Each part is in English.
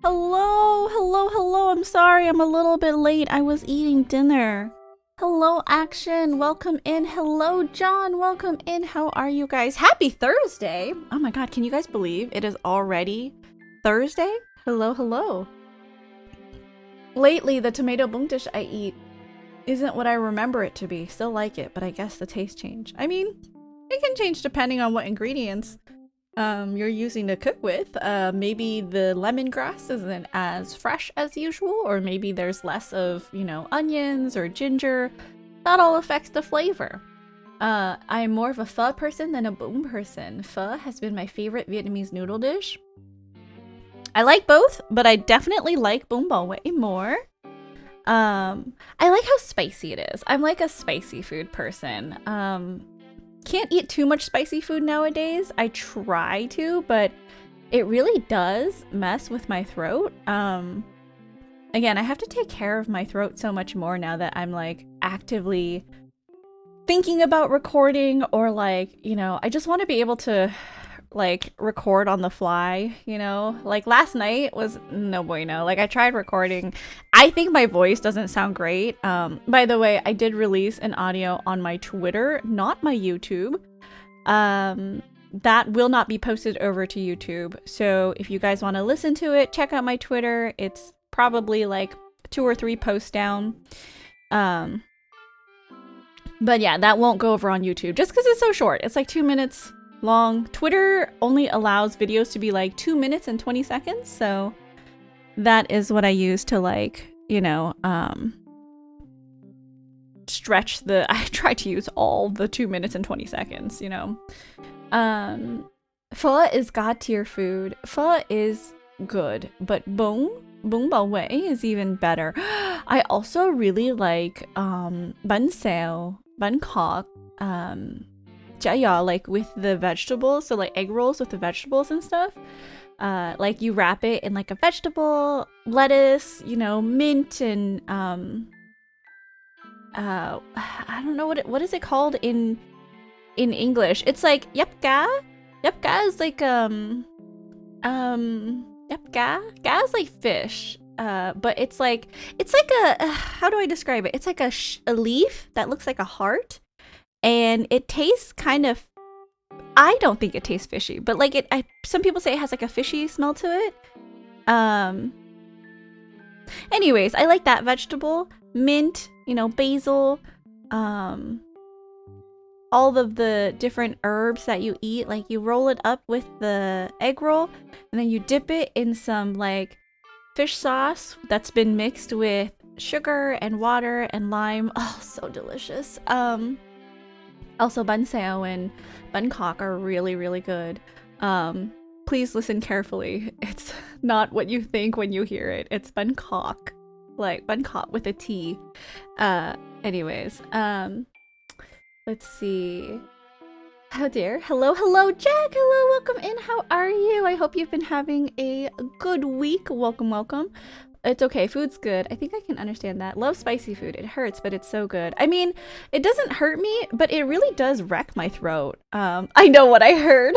Hello, hello, hello. I'm sorry, I'm a little bit late. I was eating dinner. Hello, Action. Welcome in. Hello, John. Welcome in. How are you guys? Happy Thursday. Oh my god, can you guys believe it is already Thursday? Hello, hello. Lately, the tomato bung dish I eat isn't what I remember it to be. Still like it, but I guess the taste change. I mean, it can change depending on what ingredients you're using to cook with. Maybe the lemongrass isn't as fresh as usual, or maybe there's less of, you know, onions or ginger. That all affects the flavor. I'm more of a pho person than a bún person. Pho has been my favorite Vietnamese noodle dish. I like both, but I definitely like bún bò way more. I like how spicy it is. I'm like a spicy food person. Can't eat too much spicy food nowadays. I try to, but it really does mess with my throat. Again, I have to take care of my throat so much more now that I'm like actively thinking about recording, or like, you know, I just want to be able to like record on the fly, you know? Like last night was no bueno. Like I tried recording. I think my voice doesn't sound great. By the way, I did release an audio on my Twitter, not my YouTube. That will not be posted over to YouTube. So if you guys want to listen to it, check out my Twitter. It's probably like 2 or 3 posts down. But yeah, that won't go over on YouTube just because it's so short. It's like 2 minutes long. Twitter only allows videos to be like 2 minutes and 20 seconds, so that is what I use to, like, you know, stretch the I try to use all the 2 minutes and 20 seconds, you know. Pho is god tier food. Pho is good, but bún bò Huế is even better. I also really like bánh xèo, bánh khọt, chả giò, like with the vegetables, so like egg rolls with the vegetables and stuff. Like you wrap it in like a vegetable, lettuce, you know, mint, and I don't know what is it called in English. It's like yep ga. Yep ga is like yep ga is like fish. But it's like a how do I describe it? It's like a leaf that looks like a heart. And it tastes kind of, I don't think it tastes fishy, but like some people say it has like a fishy smell to it. Anyways, I like that vegetable, mint, you know, basil, all of the different herbs that you eat. Like you roll it up with the egg roll, and then you dip it in some like fish sauce that's been mixed with sugar and water and lime. Oh, so delicious. Also, bánh xèo and bánh khọt are really, really good. Please listen carefully. It's not what you think when you hear it. It's bánh khọt, like bánh khọt with a T. Anyways, let's see. Oh dear. Hello, hello, Jack. Hello, welcome in. How are you? I hope you've been having a good week. Welcome, welcome. It's okay. Food's good. I think I can understand that. Love spicy food. It hurts, but it's so good. I mean, it doesn't hurt me, but it really does wreck my throat. I know what I heard.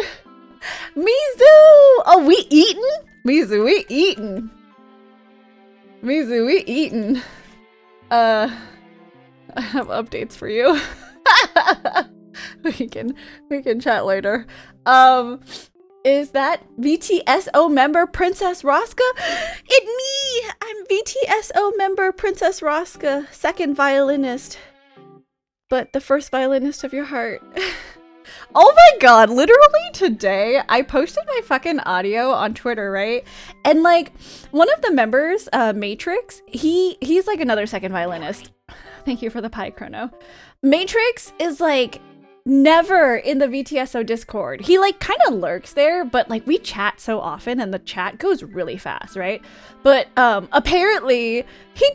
Mizu! Oh, we eatin'? Mizu, we eatin'. Mizu, we eatin'. I have updates for you. we can chat later. Is that VTSO member Princess Rosca? It me! I'm VTSO member Princess Rosca, second violinist. But the first violinist of your heart. Oh my god, literally today, I posted my fucking audio on Twitter, right? And like, one of the members, Matrix, he's like another second violinist. Thank you for the pie, Chrono. Matrix is like never in the VTSO Discord. He like kind of lurks there, but like we chat so often and the chat goes really fast, right? But apparently he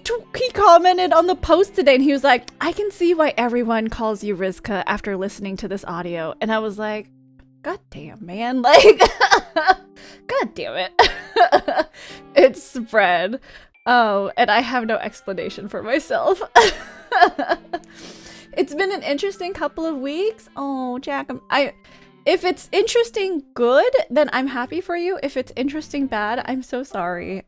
commented on the post today and he was like, I can see why everyone calls you Rizka after listening to this audio. And I was like, god damn, man, like god damn it. It's spread. Oh, and I have no explanation for myself. It's been an interesting couple of weeks. Oh, Jack, If it's interesting good, then I'm happy for you. If it's interesting bad, I'm so sorry.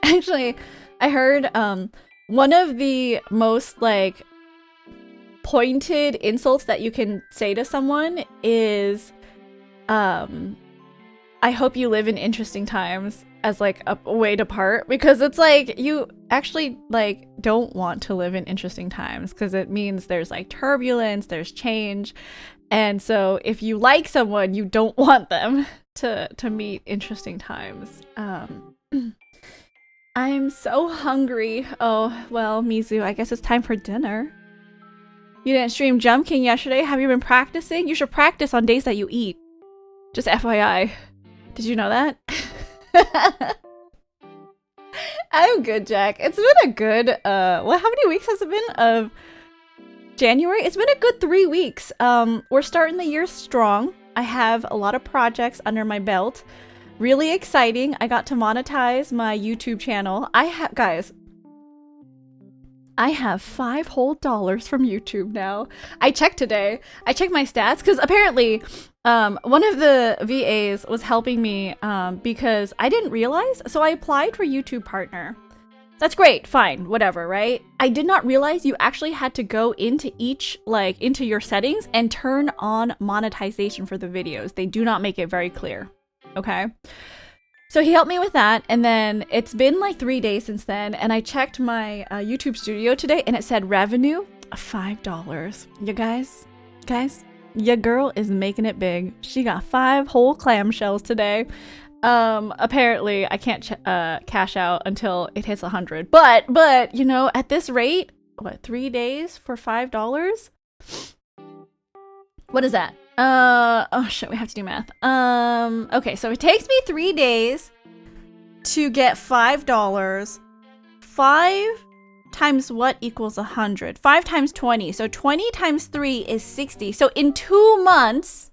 Actually, I heard one of the most like pointed insults that you can say to someone is I hope you live in interesting times, as like a way to part, because it's like you actually like don't want to live in interesting times because it means there's like turbulence, there's change. And so if you like someone, you don't want them to meet interesting times. I'm so hungry. Oh, well, Mizu, I guess it's time for dinner. You didn't stream Jump King yesterday. Have you been practicing? You should practice on days that you eat. Just FYI. Did you know that? I'm good, Jack. It's been a good, how many weeks has it been of January? It's been a good 3 weeks. We're starting the year strong. I have a lot of projects under my belt. Really exciting. I got to monetize my YouTube channel. Guys, I have $5 whole from YouTube now. I checked today. I checked my stats because apparently one of the VAs was helping me because I didn't realize. So I applied for YouTube Partner. That's great. Fine. Whatever, right? I did not realize you actually had to go into into your settings and turn on monetization for the videos. They do not make it very clear. Okay. So he helped me with that, and then it's been like 3 days since then, and I checked my YouTube studio today, and it said revenue $5. You guys, your girl is making it big. She got 5 whole clamshells today. Apparently I can't cash out until it hits 100, but you know, at this rate, what, 3 days for $5? What is that? Oh shit, we have to do math. Okay, so it takes me 3 days to get $5. 5 times what equals 100? 5 times 20. So 20 times 3 is 60. So in 2 months,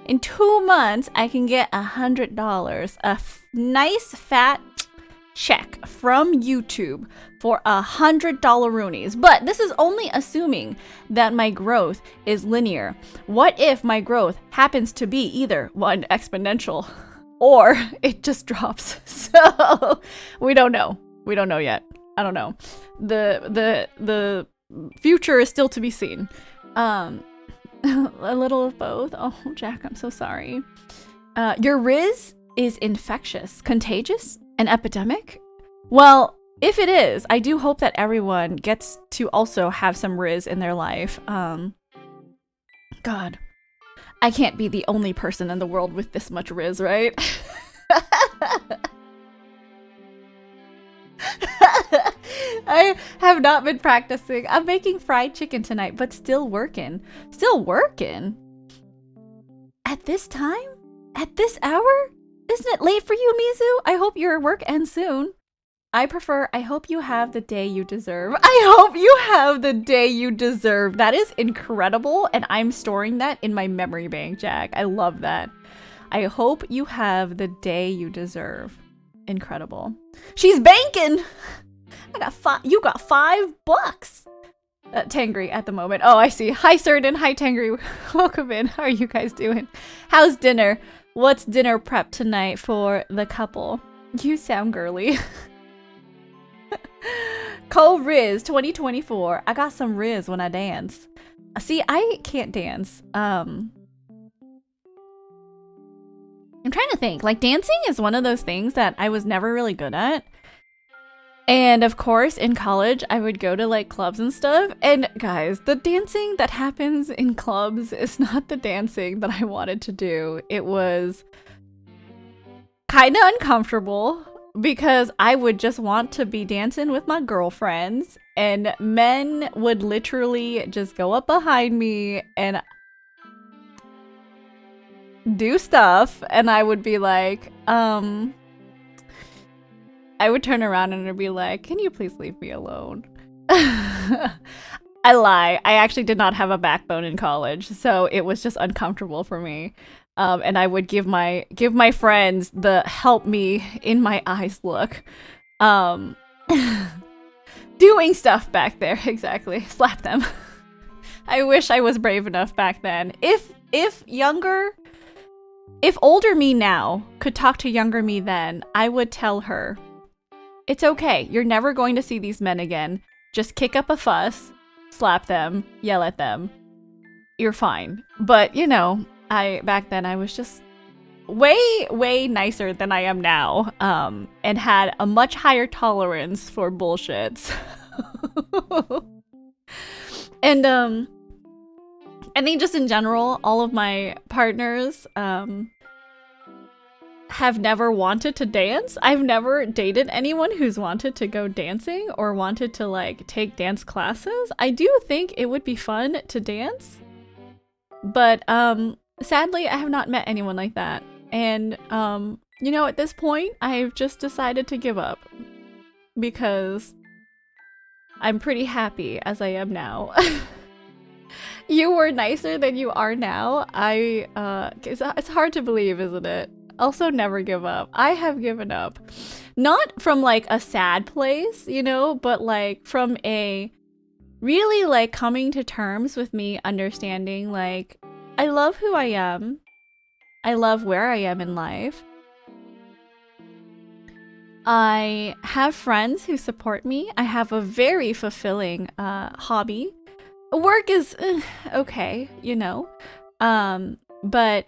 I can get $100. Nice fat check from YouTube for $100 roonies. But this is only assuming that my growth is linear. What if my growth happens to be either one exponential or it just drops? So we don't know. We don't know yet. I don't know. The future is still to be seen. A little of both. Oh, Jack, I'm so sorry. Your Riz is infectious, contagious, an epidemic? Well, if it is, I do hope that everyone gets to also have some Riz in their life. God, I can't be the only person in the world with this much Riz, right? I have not been practicing. I'm making fried chicken tonight, but still working. Still working? At this time? At this hour? Isn't it late for you, Mizu? I hope your work ends soon. I hope you have the day you deserve. I hope you have the day you deserve. That is incredible, and I'm storing that in my memory bank, Jack. I love that. I hope you have the day you deserve. Incredible. She's banking! You got $5. Tangri at the moment. Oh, I see. Hi, Certain. Hi, Tangri. Welcome in. How are you guys doing? How's dinner? What's dinner prep tonight for the couple? You sound girly. Cole Riz 2024. I got some Riz when I dance. See, I can't dance. I'm trying to think. Like, dancing is one of those things that I was never really good at. And of course, in college, I would go to like clubs and stuff. And guys, the dancing that happens in clubs is not the dancing that I wanted to do. It was kind of uncomfortable because I would just want to be dancing with my girlfriends, and men would literally just go up behind me and do stuff. And I would be like, I would turn around and I'd be like, can you please leave me alone? I lie. I actually did not have a backbone in college, so it was just uncomfortable for me. And I would give my friends the help me in my eyes look. Doing stuff back there, exactly. Slap them. I wish I was brave enough back then. If older me now could talk to younger me then, I would tell her, it's okay. You're never going to see these men again. Just kick up a fuss, slap them, yell at them. You're fine. But, you know, back then I was just way nicer than I am now, and had a much higher tolerance for bullshits. And I think just in general, all of my partners have never wanted to dance. I've never dated anyone who's wanted to go dancing or wanted to like take dance classes. I do think it would be fun to dance, but sadly I have not met anyone like that. And you know, at this point I've just decided to give up because I'm pretty happy as I am now. You were nicer than you are now. It's hard to believe, isn't it? Also, never give up. I have given up. Not from like a sad place, you know, but like from a really like coming to terms with me understanding like I love who I am. I love where I am in life. I have friends who support me. I have a very fulfilling hobby. Work is okay, you know. But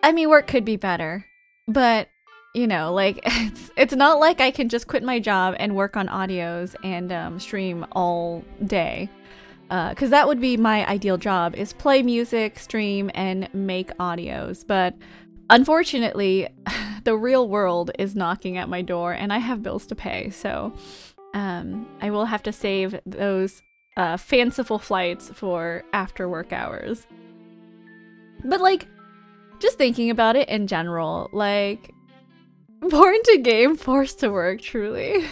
I mean, work could be better. But, you know, like it's not like I can just quit my job and work on audios and stream all day. Because that would be my ideal job, is play music, stream, and make audios. But unfortunately, the real world is knocking at my door and I have bills to pay. So I will have to save those fanciful flights for after work hours. But like, just thinking about it in general, like, born to game, forced to work, truly.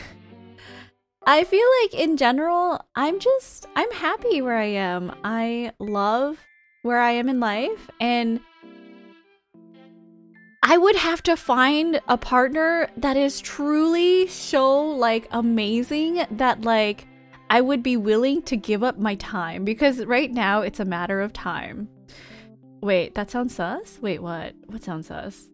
I feel like in general, I'm happy where I am. I love where I am in life, and I would have to find a partner that is truly so like amazing that like I would be willing to give up my time, because right now it's a matter of time. Wait, that sounds sus? Wait, what? What sounds sus?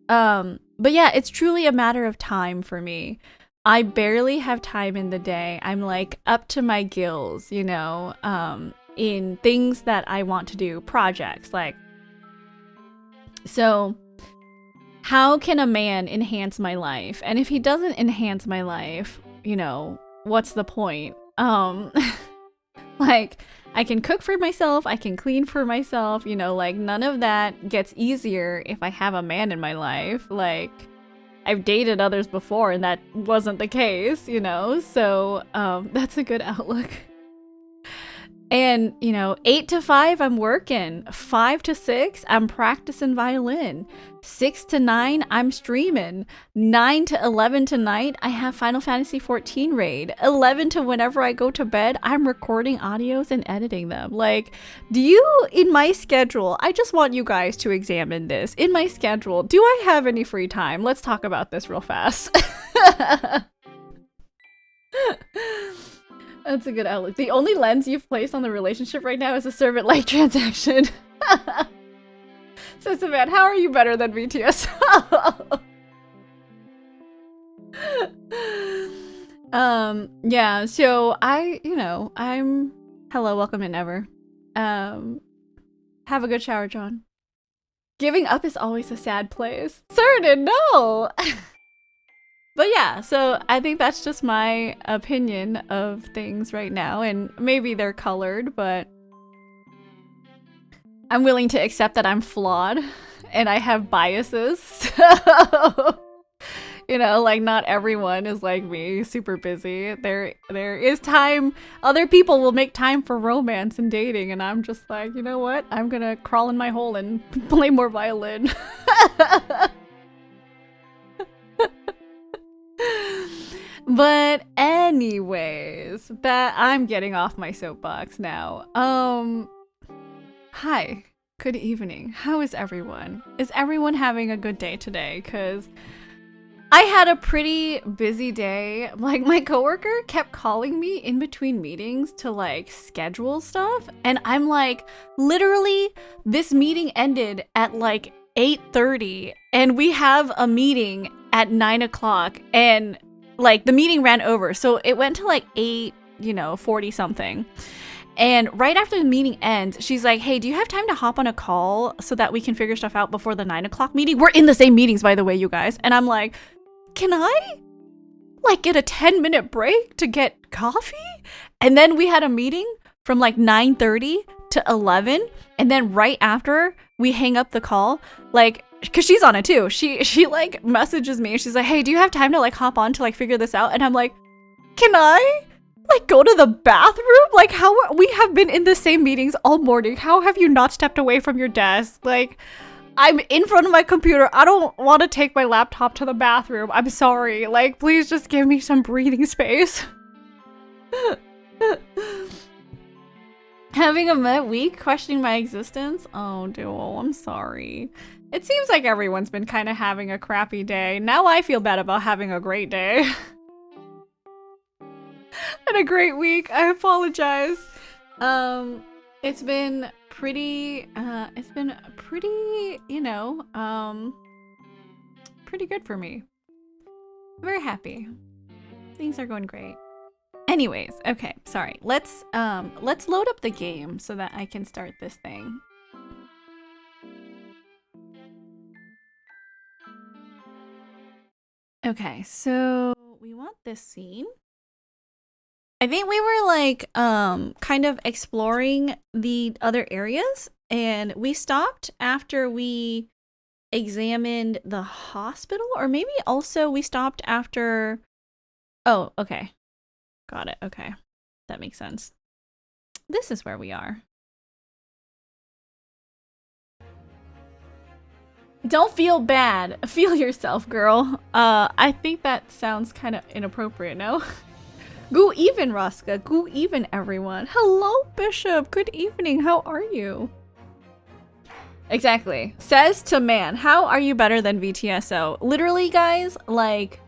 But yeah, it's truly a matter of time for me. I barely have time in the day. I'm like up to my gills, you know, in things that I want to do, projects, like. So how can a man enhance my life? And if he doesn't enhance my life, you know, what's the point? Like, I can cook for myself, I can clean for myself, you know, like none of that gets easier if I have a man in my life. Like, I've dated others before and that wasn't the case, you know, so that's a good outlook. And, you know, 8 to 5, I'm working. 5 to 6, I'm practicing violin. 6 to 9, I'm streaming. 9 to 11 tonight, I have Final Fantasy XIV raid. 11 to whenever I go to bed, I'm recording audios and editing them. Like, in my schedule, I just want you guys to examine this. In my schedule, do I have any free time? Let's talk about this real fast. That's a good outlook. The only lens you've placed on the relationship right now is a servant-like transaction. Sister man, how are you better than VTSO? Yeah, so I'm hello, welcome in Ever. Have a good shower, John. Giving up is always a sad place. Certain, no! But yeah, so I think that's just my opinion of things right now, and maybe they're colored, but I'm willing to accept that I'm flawed and I have biases. So, you know, like not everyone is like me, super busy. There is time. Other people will make time for romance and dating, and I'm just like, you know what? I'm gonna crawl in my hole and play more violin. But anyways, that I'm getting off my soapbox now. Hi, good evening. How is everyone? Is everyone having a good day today? Because I had a pretty busy day. Like, my coworker kept calling me in between meetings to like schedule stuff, and I'm like, literally, this meeting ended at like 8:30, and we have a meeting at 9 o'clock, and like the meeting ran over, so it went to like 8:40 something. And right after the meeting ends, she's like, hey, do you have time to hop on a call so that we can figure stuff out before the 9 o'clock meeting? We're in the same meetings, by the way, you guys. And I'm like, can I like get a 10-minute break to get coffee? And then we had a meeting from like 9:30 to 11. And then right after we hang up the call, like, cause she's on it too. She like messages me. She's like, hey, do you have time to like hop on to like figure this out? And I'm like, can I like go to the bathroom? Like, we have been in the same meetings all morning. How have you not stepped away from your desk? Like, I'm in front of my computer. I don't want to take my laptop to the bathroom. I'm sorry. Like, please just give me some breathing space. Having a meh week, questioning my existence. Oh, Duo, I'm sorry. It seems like everyone's been kind of having a crappy day. Now I feel bad about having a great day. And a great week. I apologize. It's been pretty, you know, pretty good for me. I'm very happy. Things are going great. Anyways, okay, sorry. Let's load up the game so that I can start this thing. Okay, so we want this scene. I think we were like kind of exploring the other areas, and we stopped after we examined the hospital, or maybe also we stopped after. Oh, okay. Got it. Okay. That makes sense. This is where we are. Don't feel bad. Feel yourself, girl. I think that sounds kind of inappropriate, no? Good even, Raska. Good even, everyone. Hello, Bishop. Good evening. How are you? Exactly. Says to man, how are you better than VTSO? Literally, guys, like,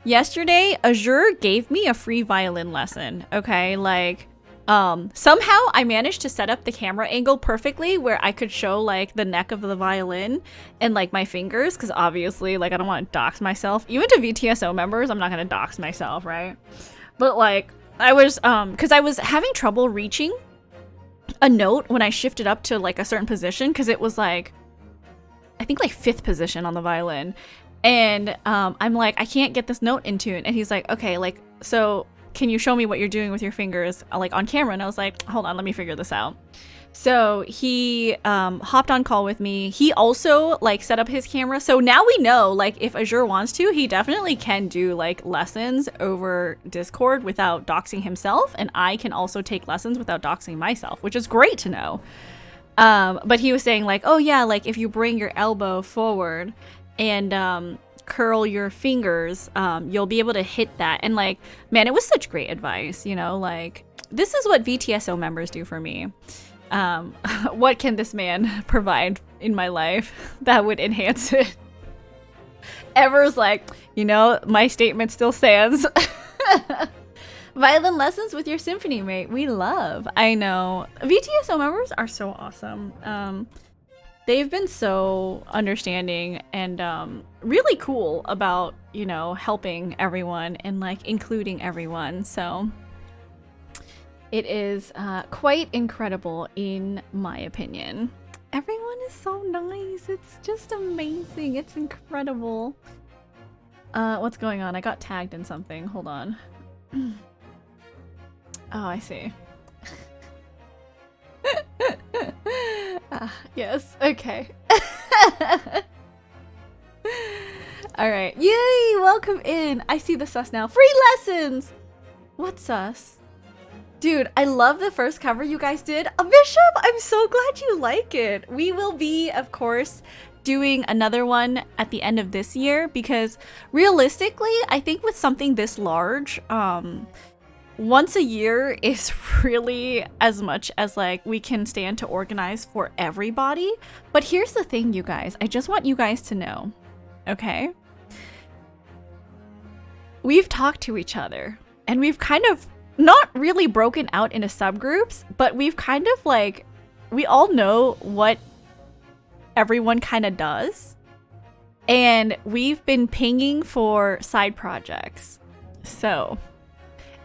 yesterday, Azure gave me a free violin lesson, okay? Like, somehow I managed to set up the camera angle perfectly where I could show, like, the neck of the violin and, like, my fingers, because obviously, like, I don't want to dox myself. Even to VTSO members, I'm not going to dox myself, right? But, like, I was, because I was having trouble reaching a note when I shifted up to, like, a certain position, because it was, like, I think, like, 5th position on the violin. And I'm like, I can't get this note in tune. And he's like, okay, like, so can you show me what you're doing with your fingers, like, on camera? And I was like, hold on, let me figure this out. So he hopped on call with me. He also, like, set up his camera. So now we know, like, if Azure wants to, he definitely can do, like, lessons over Discord without doxing himself. And I can also take lessons without doxing myself, which is great to know. But he was saying, like, oh, yeah, like, if you bring your elbow forward and curl your fingers, you'll be able to hit that. And, like, man, it was such great advice, you know, like, this is what VTSO members do for me. What can this man provide in my life that would enhance it? Ever's like, you know, my statement still stands. Violin lessons with your symphony mate. We love. I know. VTSO members are so awesome. They've been so understanding and really cool about, you know, helping everyone and, like, including everyone. So it is quite incredible in my opinion. Everyone is so nice. It's just amazing. It's incredible. What's going on? I got tagged in something. Hold on. Oh, I see. Yes. Okay. All right. Yay! Welcome in. I see the sus now. Free lessons. What's sus? Dude, I love the first cover you guys did. Bishop, I'm so glad you like it. We will be, of course, doing another one at the end of this year because realistically, I think with something this large, once a year is really as much as, like, we can stand to organize for everybody. But here's the thing, you guys. I just want you guys to know, okay? we've talked to each other and we've kind of not really broken out into subgroups, but we've kind of like, we all know what everyone kind of does. And we've been pinging for side projects. So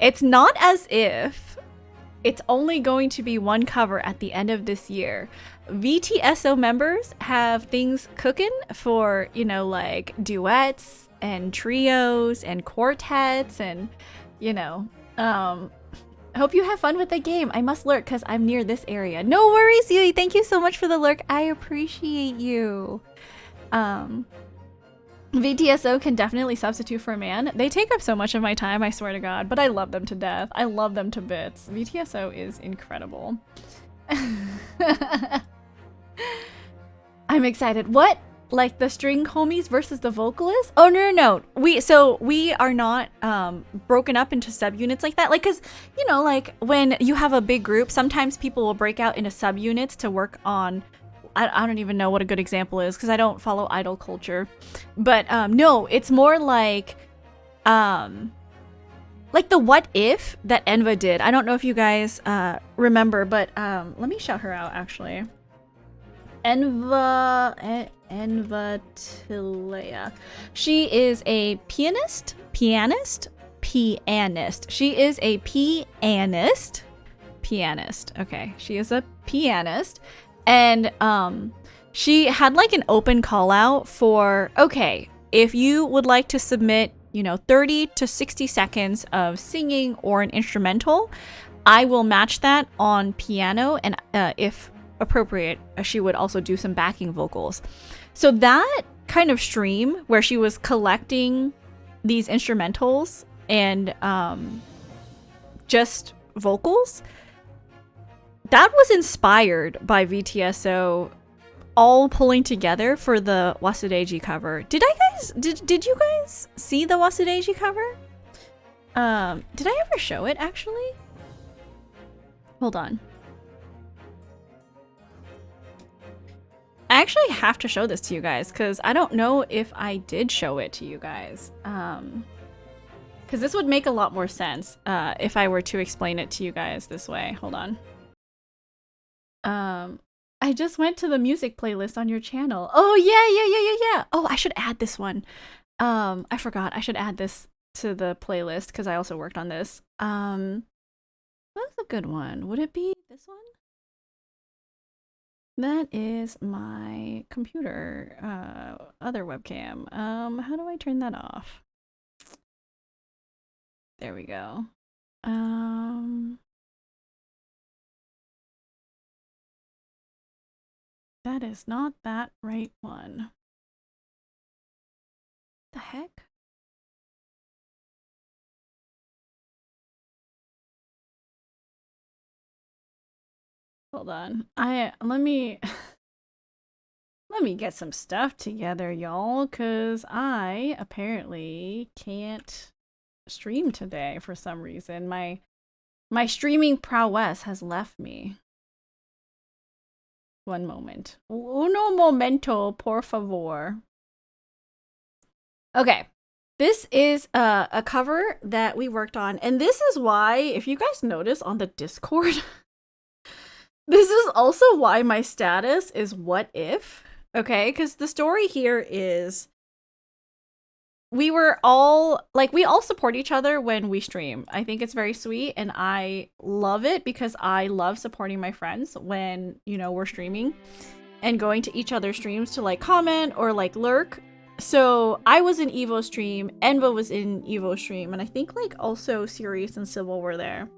it's not as if it's only going to be one cover at the end of this year. VTSO members have things cooking for, you know, like duets and trios and quartets and, you know, hope you have fun with the game. I must lurk because I'm near this area. No worries, Yui. Thank you so much for the lurk. I appreciate you. VTSO can definitely substitute for a man. They take up so much of my time, I swear to God, but I love them to death. I love them to bits. VTSO is incredible. I'm excited. What? Like the string homies versus the vocalists? Oh, no. We are not broken up into subunits like that. Like, cause you know, like when you have a big group, sometimes people will break out into subunits to work on, I don't even know what a good example is because I don't follow idol culture. But no, it's more like the what if that Enva did. I don't know if you guys remember, but let me shout her out actually. Enva Tilea. She is a pianist. She is a pianist. Okay, she is a pianist. And she had like an open call out for, okay, if you would like to submit, you know, 30 to 60 seconds of singing or an instrumental, I will match that on piano, and if appropriate, she would also do some backing vocals. So that kind of stream where she was collecting these instrumentals and just vocals, that was inspired by VTSO all pulling together for the Wasudeji cover. Did you guys see the Wasudeji cover? Did I ever show it actually? Hold on. I actually have to show this to you guys because I don't know if I did show it to you guys. Because this would make a lot more sense if I were to explain it to you guys this way. Hold on. I just went to the music playlist on your channel. Oh yeah. Oh, I should add this one. I forgot. I should add this to the playlist because I also worked on this. That's a good one. Would it be this one? That is my computer, other webcam. How do I turn that off? There we go. That is not that right one. The heck? Hold on. Let me get some stuff together, y'all, cuz I apparently can't stream today for some reason. My streaming prowess has left me. One moment. Uno momento, por favor. Okay. This is a cover that we worked on, and this is why, if you guys notice on the Discord, this is also why my status is what if, okay? Because the story here is we all support each other when we stream. I think it's very sweet, and I love it because I love supporting my friends when, you know, we're streaming and going to each other's streams to like comment or like lurk. So I was in Evo stream, Enva was in Evo stream, and I think like also Sirius and Sybil were there.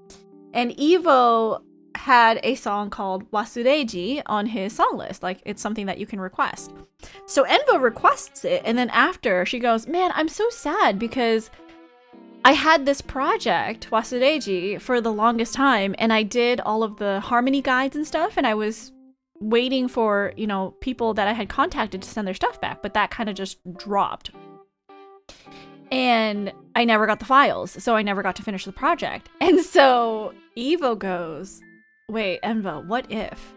And Evo had a song called Wasudeji on his song list. Like, it's something that you can request. So Enva requests it, and then after she goes, man, I'm so sad because I had this project, Wasudeji, for the longest time, and I did all of the harmony guides and stuff, and I was waiting for, you know, people that I had contacted to send their stuff back, but that kind of just dropped. And I never got the files, so I never got to finish the project. And so Evo goes, wait, Enva, what if?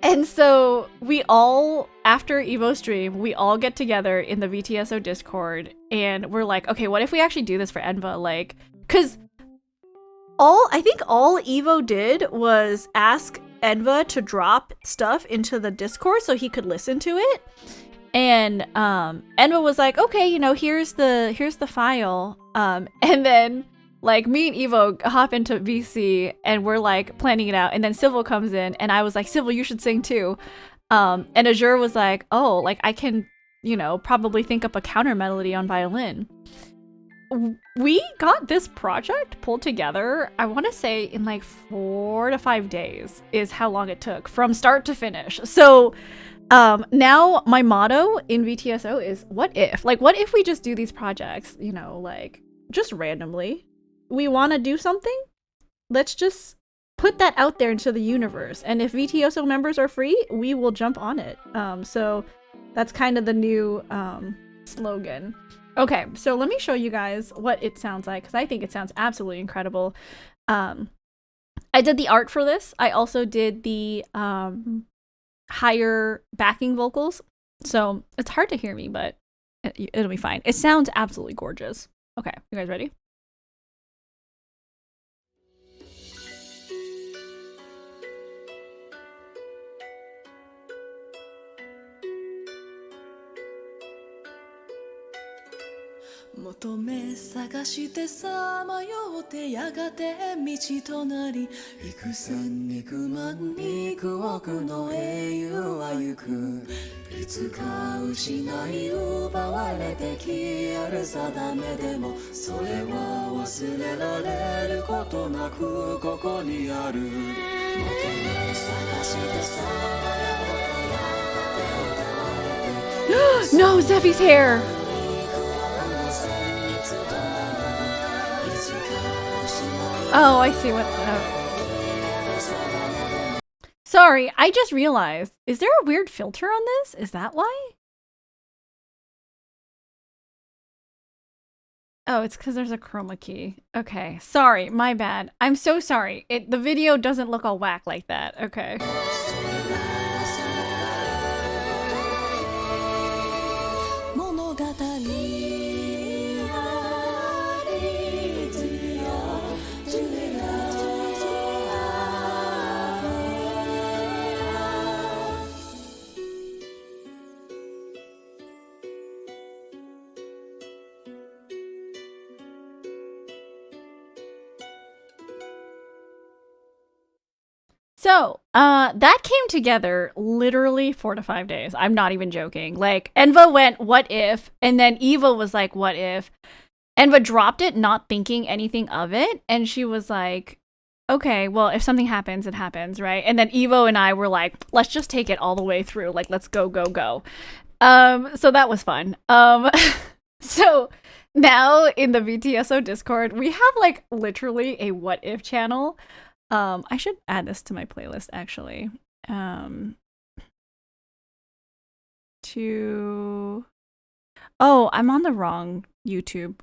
And so we all, after Evo stream, we all get together in the VTSO Discord and we're like, okay, what if we actually do this for Enva? Like, cause I think all Evo did was ask Enva to drop stuff into the Discord so he could listen to it. And Enva was like, okay, you know, here's the file. And then like me and Evo hop into VC and we're like planning it out. And then Civil comes in and I was like, Civil, you should sing too. And Azure was like, oh, like I can, you know, probably think up a counter melody on violin. We got this project pulled together, I want to say in like 4 to 5 days is how long it took from start to finish. So now my motto in VTSO is what if? Like, what if we just do these projects, you know, like just randomly? We want to do something? Let's just put that out there into the universe. And if VTSO members are free, we will jump on it. So that's kind of the new slogan. Okay, so let me show you guys what it sounds like because I think it sounds absolutely incredible. I did the art for this. I also did the higher backing vocals. So it's hard to hear me, but it'll be fine. It sounds absolutely gorgeous. Okay, you guys ready?「求め探してさまよってやがて道となり」「幾千幾万幾億の英雄は行く」「いつか失い奪われて消える定めでも」「それは忘れられることなくここにある」「求め探してさまよってやがて奪われて」 No, Zeffy's hair! Oh, I see what's up. Sorry, I just realized. Is there a weird filter on this? Is that why? Oh, it's because there's a chroma key. Okay, sorry, my bad. I'm so sorry. The video doesn't look all whack like that. Okay. So, that came together literally 4 to 5 days. I'm not even joking. Like, Enva went, what if? And then Eva was like, what if? Enva dropped it, not thinking anything of it. And she was like, okay, well, if something happens, it happens, right? And then Evo and I were like, let's just take it all the way through. Like, let's go, go, go. So that was fun. So now in the VTSO Discord, we have like literally a what if channel. I should add this to my playlist actually. Oh, I'm on the wrong YouTube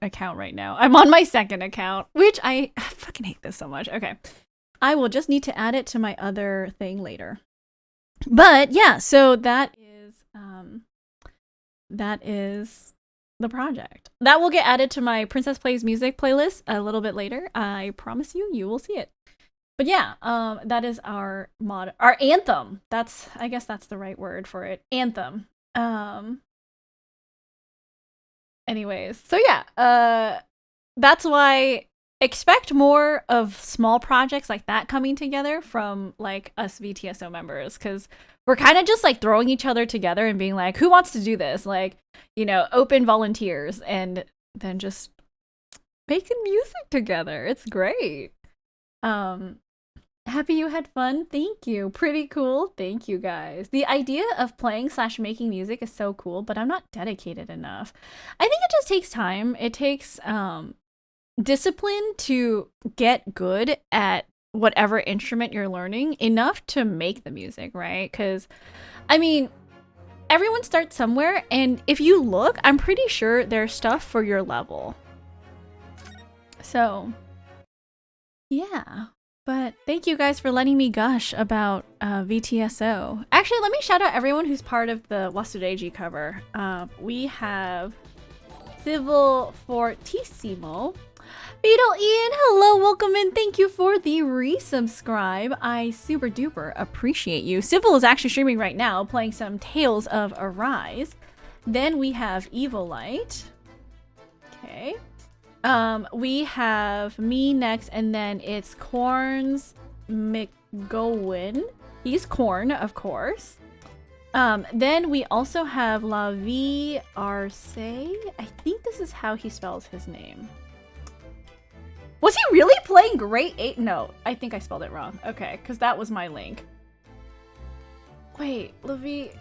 account right now. I'm on my second account, which I fucking hate this so much. Okay. I will just need to add it to my other thing later. But yeah, so that is the project. That will get added to my Princess Plays Music playlist a little bit later. I promise you will see it. But yeah, that is our anthem. I guess that's the right word for it. Anthem. Anyways, so yeah, that's why expect more of small projects like that coming together from like us VTSO members, because we're kind of just like throwing each other together and being like, who wants to do this? Like, you know, open volunteers and then just making music together. It's great. Happy you had fun. Thank you. Pretty cool. Thank you guys. The idea of playing / making music is so cool, but I'm not dedicated enough. I think it just takes time. It takes discipline to get good at whatever instrument you're learning enough to make the music, right? Because, I mean, everyone starts somewhere, and if you look, I'm pretty sure there's stuff for your level. So, yeah. But thank you guys for letting me gush about VTSO. Actually, let me shout out everyone who's part of the Wasureiji cover. We have Civil Fortissimo, Beetle Ian, hello, welcome in. Thank you for the resubscribe. I super duper appreciate you. Civil is actually streaming right now, playing some Tales of Arise. Then we have Evil Light. Okay. We have me next, and then it's Corns McGowan. He's Corn, of course. Then we also have La Vie Arce. I think this is how he spells his name. Was he really playing Great 8? No, I think I spelled it wrong. Okay, because that was my link. Wait, Lavi,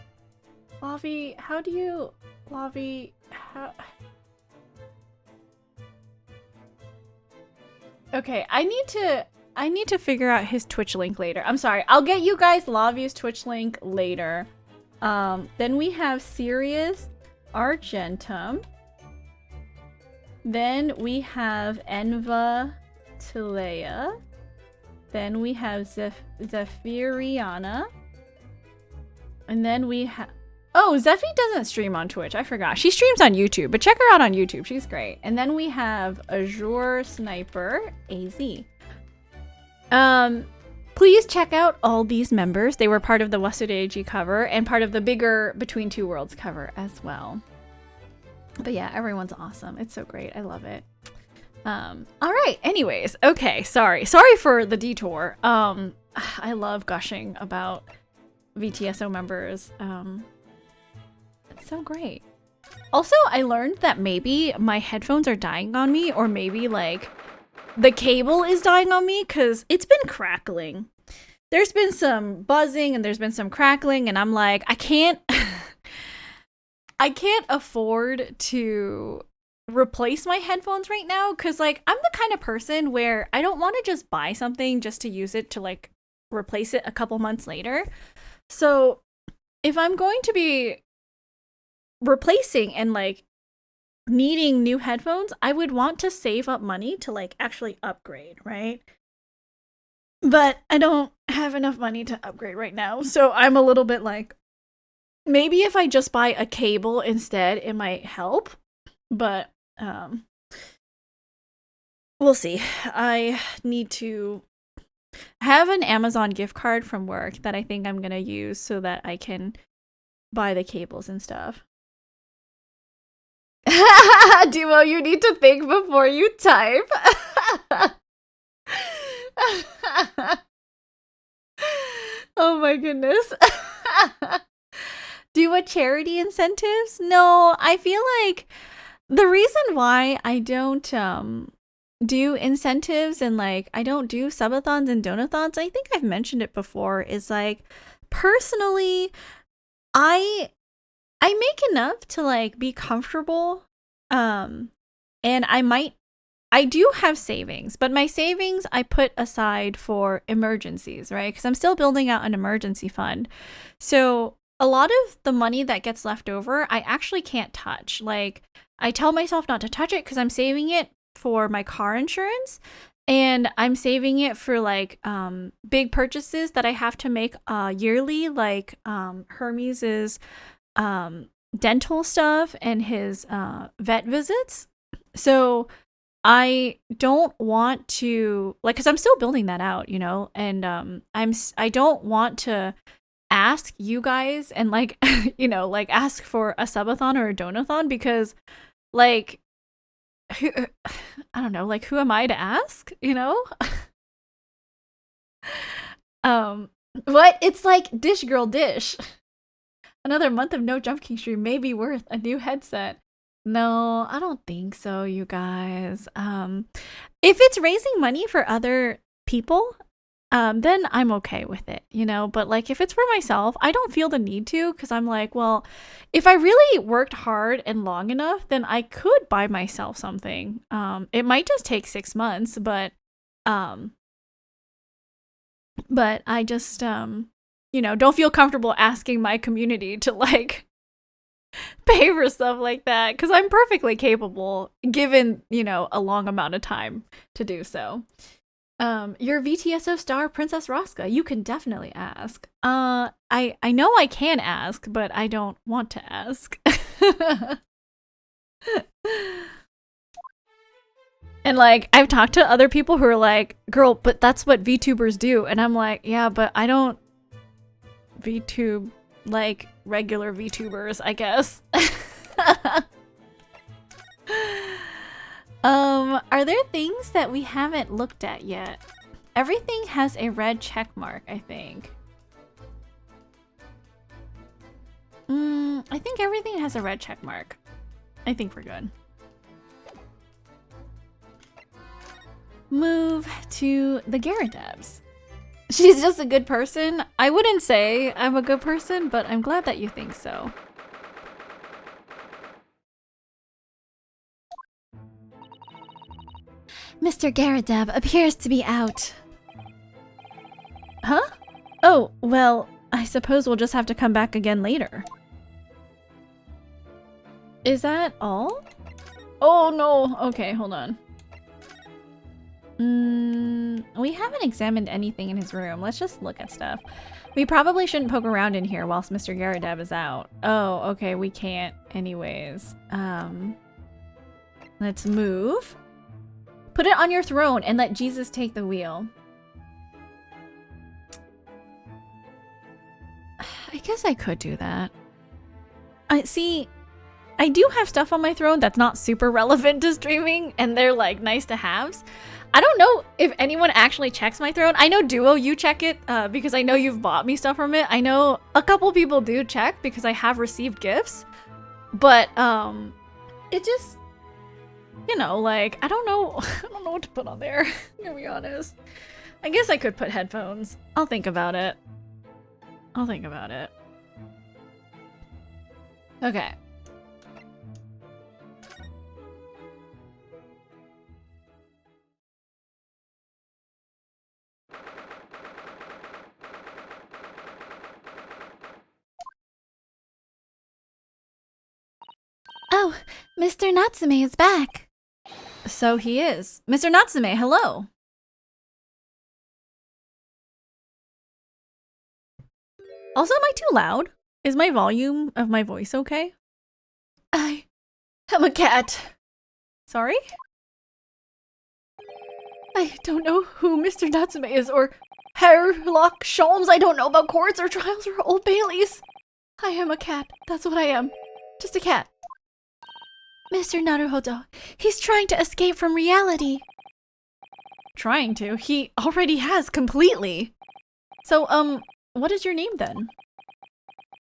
how do you... Lavi, how... Okay, I need to figure out his Twitch link later. I'm sorry. I'll get you guys Lavi's Twitch link later. Then we have Sirius Argentum. Then we have Enva Tilea. Then we have Zephyriana. And then we have... Oh, Zephy doesn't stream on Twitch. I forgot. She streams on YouTube, but check her out on YouTube. She's great. And then we have Azure Sniper AZ. Please check out all these members. They were part of the Wasureiji cover and part of the bigger Between Two Worlds cover as well. But yeah, everyone's awesome. It's so great. I love it. All right. Anyways, okay. Sorry for the detour. I love gushing about VTSO members. It's so great. Also, I learned that maybe my headphones are dying on me, or maybe like the cable is dying on me because it's been crackling. There's been some buzzing and there's been some crackling, and I'm like, I can't afford to replace my headphones right now because like I'm the kind of person where I don't want to just buy something just to use it to like replace it a couple months later. So if I'm going to be replacing and like needing new headphones, I would want to save up money to like actually upgrade, right? But I don't have enough money to upgrade right now, so I'm a little bit like, maybe if I just buy a cable instead, it might help. But we'll see. I need to have an Amazon gift card from work that I think I'm gonna use so that I can buy the cables and stuff. Duo, you need to think before you type. Oh my goodness. Do a charity incentives? No, I feel like the reason why I don't do incentives and like I don't do subathons and donathons, I think I've mentioned it before, is like personally I make enough to like be comfortable, and I do have savings, but my savings I put aside for emergencies, right? Because I'm still building out an emergency fund. So a lot of the money that gets left over, I actually can't touch. Like I tell myself not to touch it because I'm saving it for my car insurance, and I'm saving it for like big purchases that I have to make yearly, like Hermes's dental stuff and his vet visits. So I don't want to like, because I'm still building that out, you know, and I don't want to ask you guys and like you know, like ask for a subathon or a donathon because like who, I don't know, like who am I to ask, you know? What? It's like Dish Girl Dish. Another month of no Jump King stream may be worth a new headset. No, I don't think so, you guys. If it's raising money for other people, then I'm okay with it, you know? But like if it's for myself, I don't feel the need to, because I'm like, well, if I really worked hard and long enough, then I could buy myself something. It might just take 6 months, but I just you know, don't feel comfortable asking my community to like pay for stuff like that because I'm perfectly capable given, you know, a long amount of time to do so. Your VTSO star, Princess Roska. You can definitely ask. I know I can ask, but I don't want to ask. And like, I've talked to other people who are like, girl, but that's what VTubers do. And I'm like, yeah, but I don't VTube like regular VTubers, I guess. Are there things that we haven't looked at yet? Everything has a red check mark, I think. I think everything has a red check mark. I think we're good. Move to the Gyarados. She's just a good person. I wouldn't say I'm a good person, but I'm glad that you think so. Mr. Gyarados appears to be out. Huh? Oh, well, I suppose we'll just have to come back again later. Is that all? Oh no, okay, hold on. We haven't examined anything in his room. Let's just look at stuff. We probably shouldn't poke around in here whilst Mr. Gyarados is out. Oh, okay, we can't anyways. Let's move. Put it on your throne and let Jesus take the wheel. I guess I could do that. See, I do have stuff on my throne that's not super relevant to streaming, and they're like nice to haves. I don't know if anyone actually checks my throne. I know Duo, you check it because I know you've bought me stuff from it. I know a couple people do check because I have received gifts, but it just, you know, like I don't know what to put on there. To be honest, I guess I could put headphones. I'll think about it. I'll think about it. Okay. Oh, Mr. Natsume is back. So he is. Mr. Natsume, hello. Also, am I too loud? Is my volume of my voice okay? I am a cat. Sorry? I don't know who Mr. Natsume is, or Herlock Sholmes. I don't know about courts or trials or Old Baileys. I am a cat. That's what I am. Just a cat. Mr. Naruhodo, he's trying to escape from reality. Trying to? He already has completely. So, what is your name then?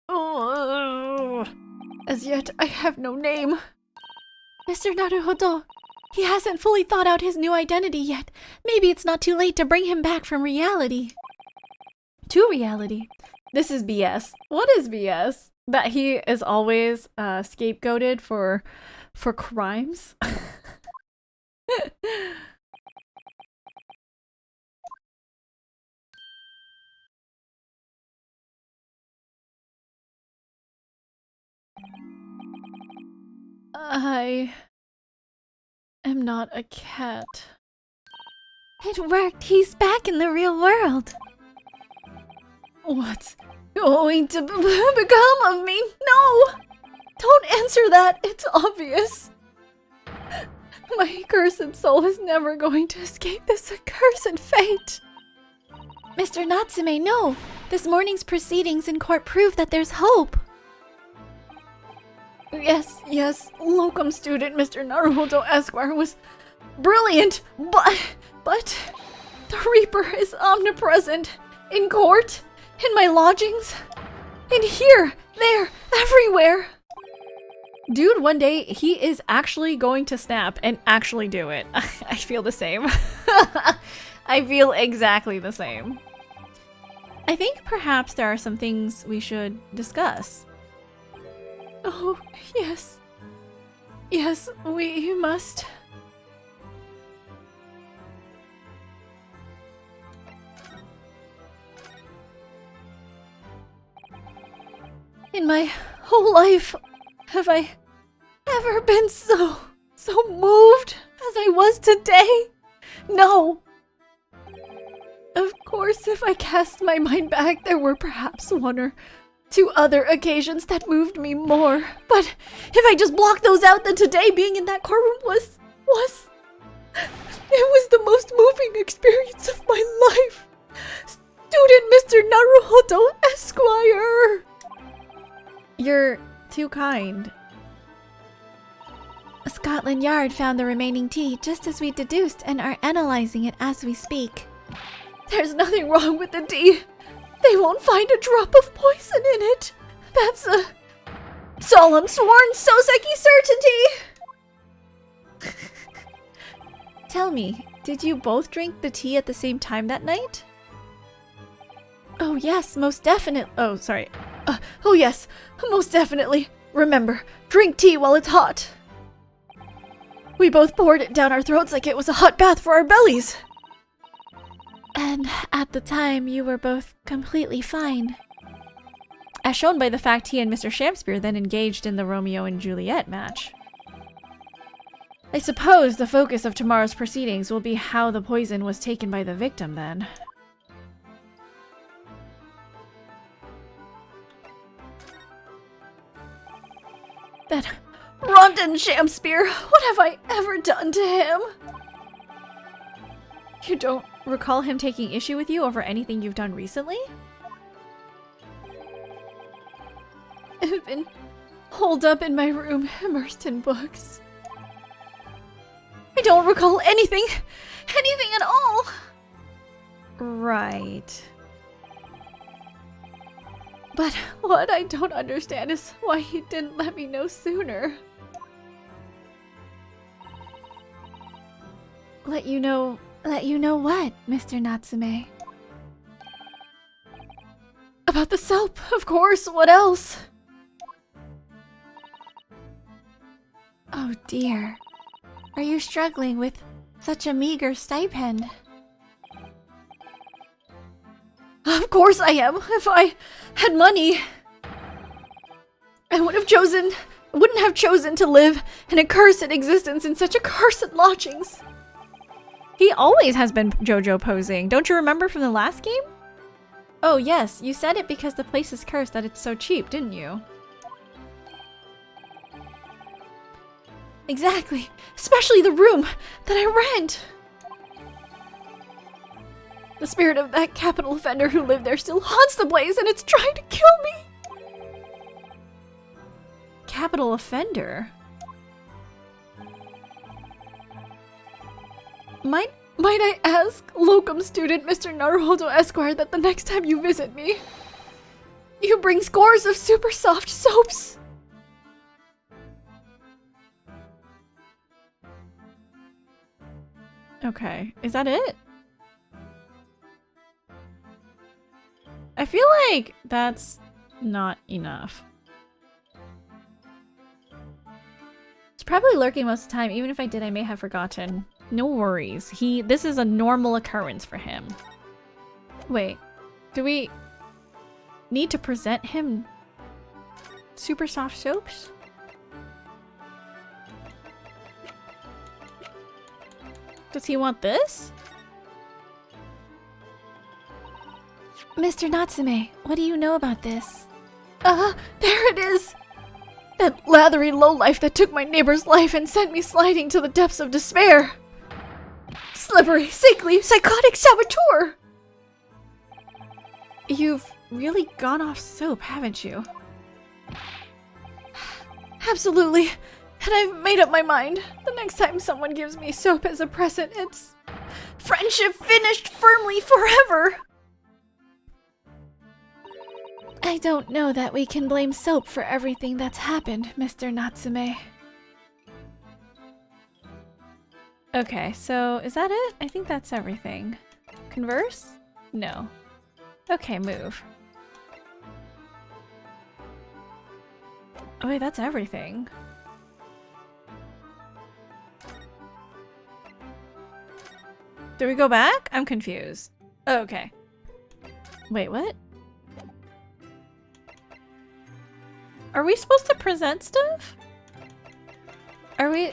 Oh, as yet, I have no name. Mr. Naruhodo, he hasn't fully thought out his new identity yet. Maybe it's not too late to bring him back from reality. To reality? This is BS. What is BS? That he is always scapegoated for crimes? I am not a cat. It worked. He's back in the real world. What's going to become of me? No! Don't answer that. It's obvious. My cursed soul is never going to escape this accursed fate. Mr. Natsume, no! This morning's proceedings in court prove that there's hope. Yes, locum student Mr. Naruhodo Esquire was brilliant, but the Reaper is omnipresent in court, in my lodgings, in here, there, everywhere. Dude, one day he is actually going to snap and actually do it. I feel the same. I feel exactly the same. I think perhaps there are some things we should discuss. Oh, yes. Yes, we must. In my whole life, have I ever been so moved as I was today? No. Of course, if I cast my mind back, there were perhaps one or two other occasions that moved me more. But if I just block those out, then today being in that courtroom was... It was the most moving experience of my life. Student Mr. Naruhodo, Esquire! You're too kind. Scotland Yard found the remaining tea just as we deduced and are analyzing it as we speak. There's nothing wrong with the tea. They won't find a drop of poison in it. That's a solemn sworn Soseki certainty. Tell me, did you both drink the tea at the same time that night? Oh yes, most definitely. Oh, sorry. Oh yes, most definitely. Remember, drink tea while it's hot. We both poured it down our throats like it was a hot bath for our bellies. And at the time, you were both completely fine. As shown by the fact he and Mr. Shakespeare then engaged in the Romeo and Juliet match. I suppose the focus of tomorrow's proceedings will be how the poison was taken by the victim then. That Rondon Shakespeare, what have I ever done to him? You don't recall him taking issue with you over anything you've done recently? I've been holed up in my room, immersed in books. I don't recall anything at all. Right. But what I don't understand is why he didn't let me know sooner. Let you know what, Mr. Natsume? About the soap, of course. What else? Oh dear. Are you struggling with such a meager stipend? Of course I am. If I had money, I wouldn't have chosen to live an accursed existence in such accursed lodgings. He always has been JoJo posing. Don't you remember from the last game? Oh yes, you said it because the place is cursed that it's so cheap, didn't you? Exactly. Especially the room that I rent. The spirit of that capital offender who lived there still haunts the place and it's trying to kill me. Capital offender? Might I ask, locum student Mr. Naruhodo Esquire, that the next time you visit me, you bring scores of super soft soaps? Okay, is that it? I feel like that's not enough. It's probably lurking most of the time. Even if I did, I may have forgotten. No worries. This is a normal occurrence for him. Wait, do we need to present him super soft soaps? Does he want this? Mr. Natsume, what do you know about this? There it is! That lathery lowlife that took my neighbor's life and sent me sliding to the depths of despair! Slippery, sickly, psychotic saboteur! You've really gone off soap, haven't you? Absolutely. And I've made up my mind. The next time someone gives me soap as a present, it's friendship finished firmly forever! I don't know that we can blame soap for everything that's happened, Mr. Natsume. Okay, so is that it? I think that's everything. Converse? No. Okay, move. Oh wait, that's everything. Do we go back? I'm confused. Oh, okay. Wait, what? Are we supposed to present stuff? Are we...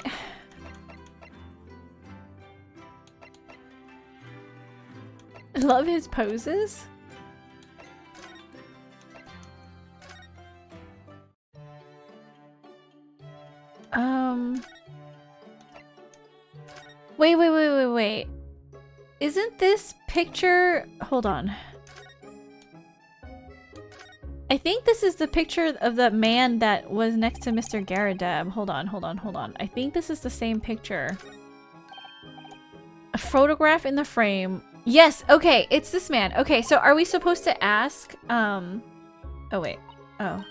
love his poses. Wait. Isn't this picture... Hold on. I think this is the picture of the man that was next to Mr. Garadeb. Hold on. I think this is the same picture. A photograph in the frame. Yes, okay, it's this man. Okay, so are we supposed to ask, oh wait. Oh.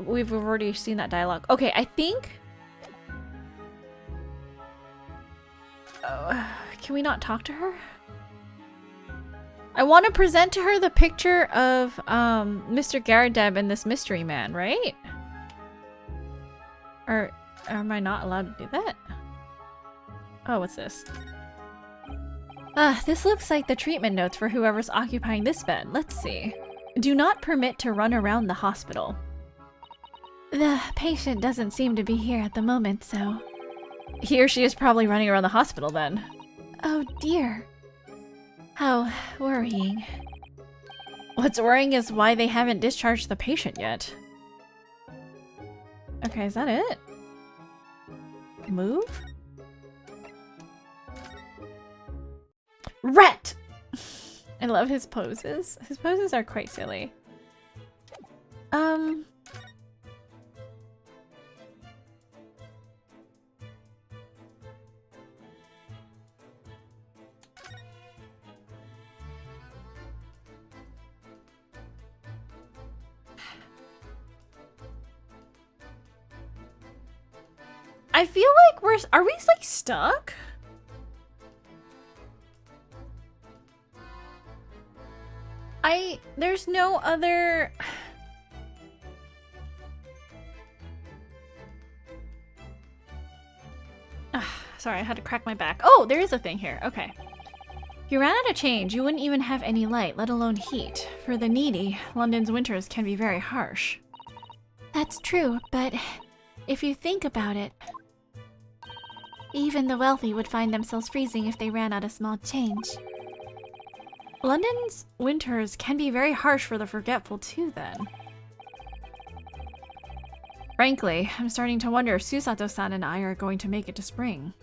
We've already seen that dialogue. Okay, I think... Oh, can we not talk to her? I want to present to her the picture of Mr. Garadeb and this mystery man, right? Or am I not allowed to do that? Oh, what's this? This looks like the treatment notes for whoever's occupying this bed. Let's see. Do not permit to run around the hospital. The patient doesn't seem to be here at the moment, so... He or she is probably running around the hospital then. Oh dear. How worrying. What's worrying is why they haven't discharged the patient yet. Okay, is that it? Move? Rat! I love his poses. His poses are quite silly. I feel like are we like stuck? There's no other... Sorry, I had to crack my back. Oh, there is a thing here. Okay. If you ran out of change, you wouldn't even have any light, let alone heat. For the needy, London's winters can be very harsh. That's true, but if you think about it, even the wealthy would find themselves freezing if they ran out of small change. London's winters can be very harsh for the forgetful too, then. Frankly, I'm starting to wonder if Susato-san and I are going to make it to spring.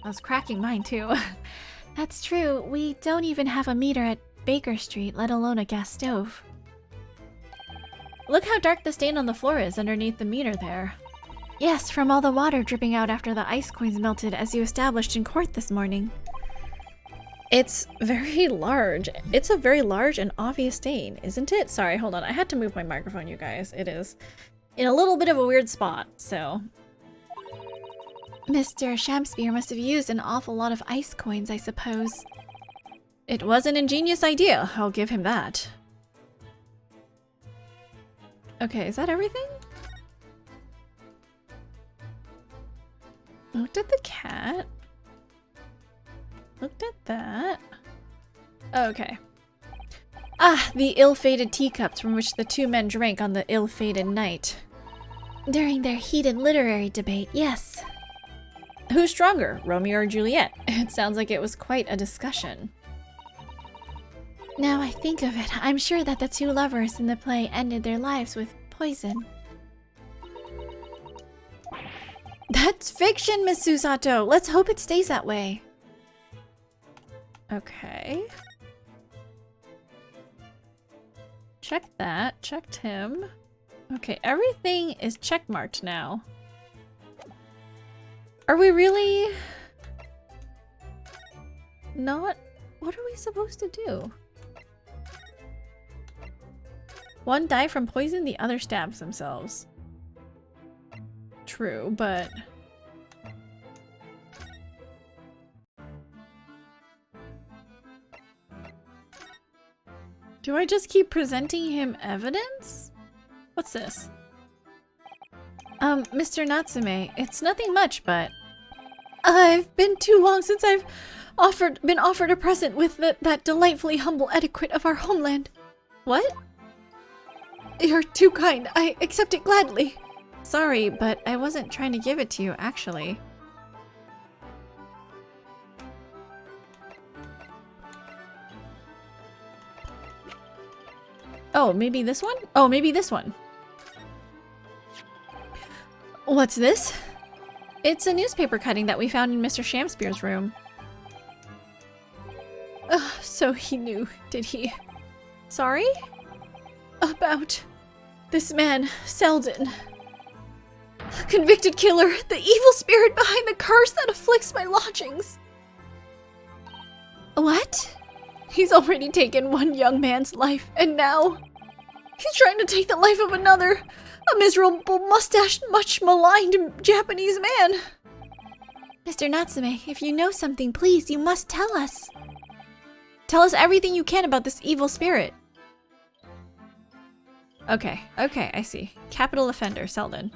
I was cracking mine too. That's true. We don't even have a meter at Baker Street, let alone a gas stove. Look how dark the stain on the floor is underneath the meter there. Yes, from all the water dripping out after the ice coins melted as you established in court this morning. It's very large. It's a very large and obvious stain, isn't it? Sorry, hold on. I had to move my microphone, you guys. It is in a little bit of a weird spot, so... Mr. Shamspeare must have used an awful lot of ice coins, I suppose. It was an ingenious idea, I'll give him that. Okay, is that everything? Looked at the cat. Looked at that. Okay. Ah, the ill-fated teacups from which the two men drank on the ill-fated night. During their heated literary debate, yes. Who's stronger, Romeo or Juliet? It sounds like it was quite a discussion. Now I think of it, I'm sure that the two lovers in the play ended their lives with poison. That's fiction, Miss Susato! Let's hope it stays that way. Okay. Check that. Checked him. Okay, everything is checkmarked now. Are we really... not... What are we supposed to do? One died from poison, the other stabs themselves. True, but... do I just keep presenting him evidence? What's this? Mr. Natsume, it's nothing much, but... I've been too long since I've been offered a present with that delightfully humble etiquette of our homeland. What? You're too kind. I accept it gladly. Sorry, but I wasn't trying to give it to you, actually. Oh, maybe this one? Oh, maybe this one. What's this? It's a newspaper cutting that we found in Mr. Shamspeare's room. So he knew, did he? Sorry? About this man, Selden. A convicted killer, the evil spirit behind the curse that afflicts my lodgings. What? He's already taken one young man's life, and now he's trying to take the life of another, a miserable mustached, much maligned Japanese man. Mr. Natsume, if you know something, please, you must tell us. Tell us everything you can about this evil spirit. Okay, I see. Capital offender, Selden.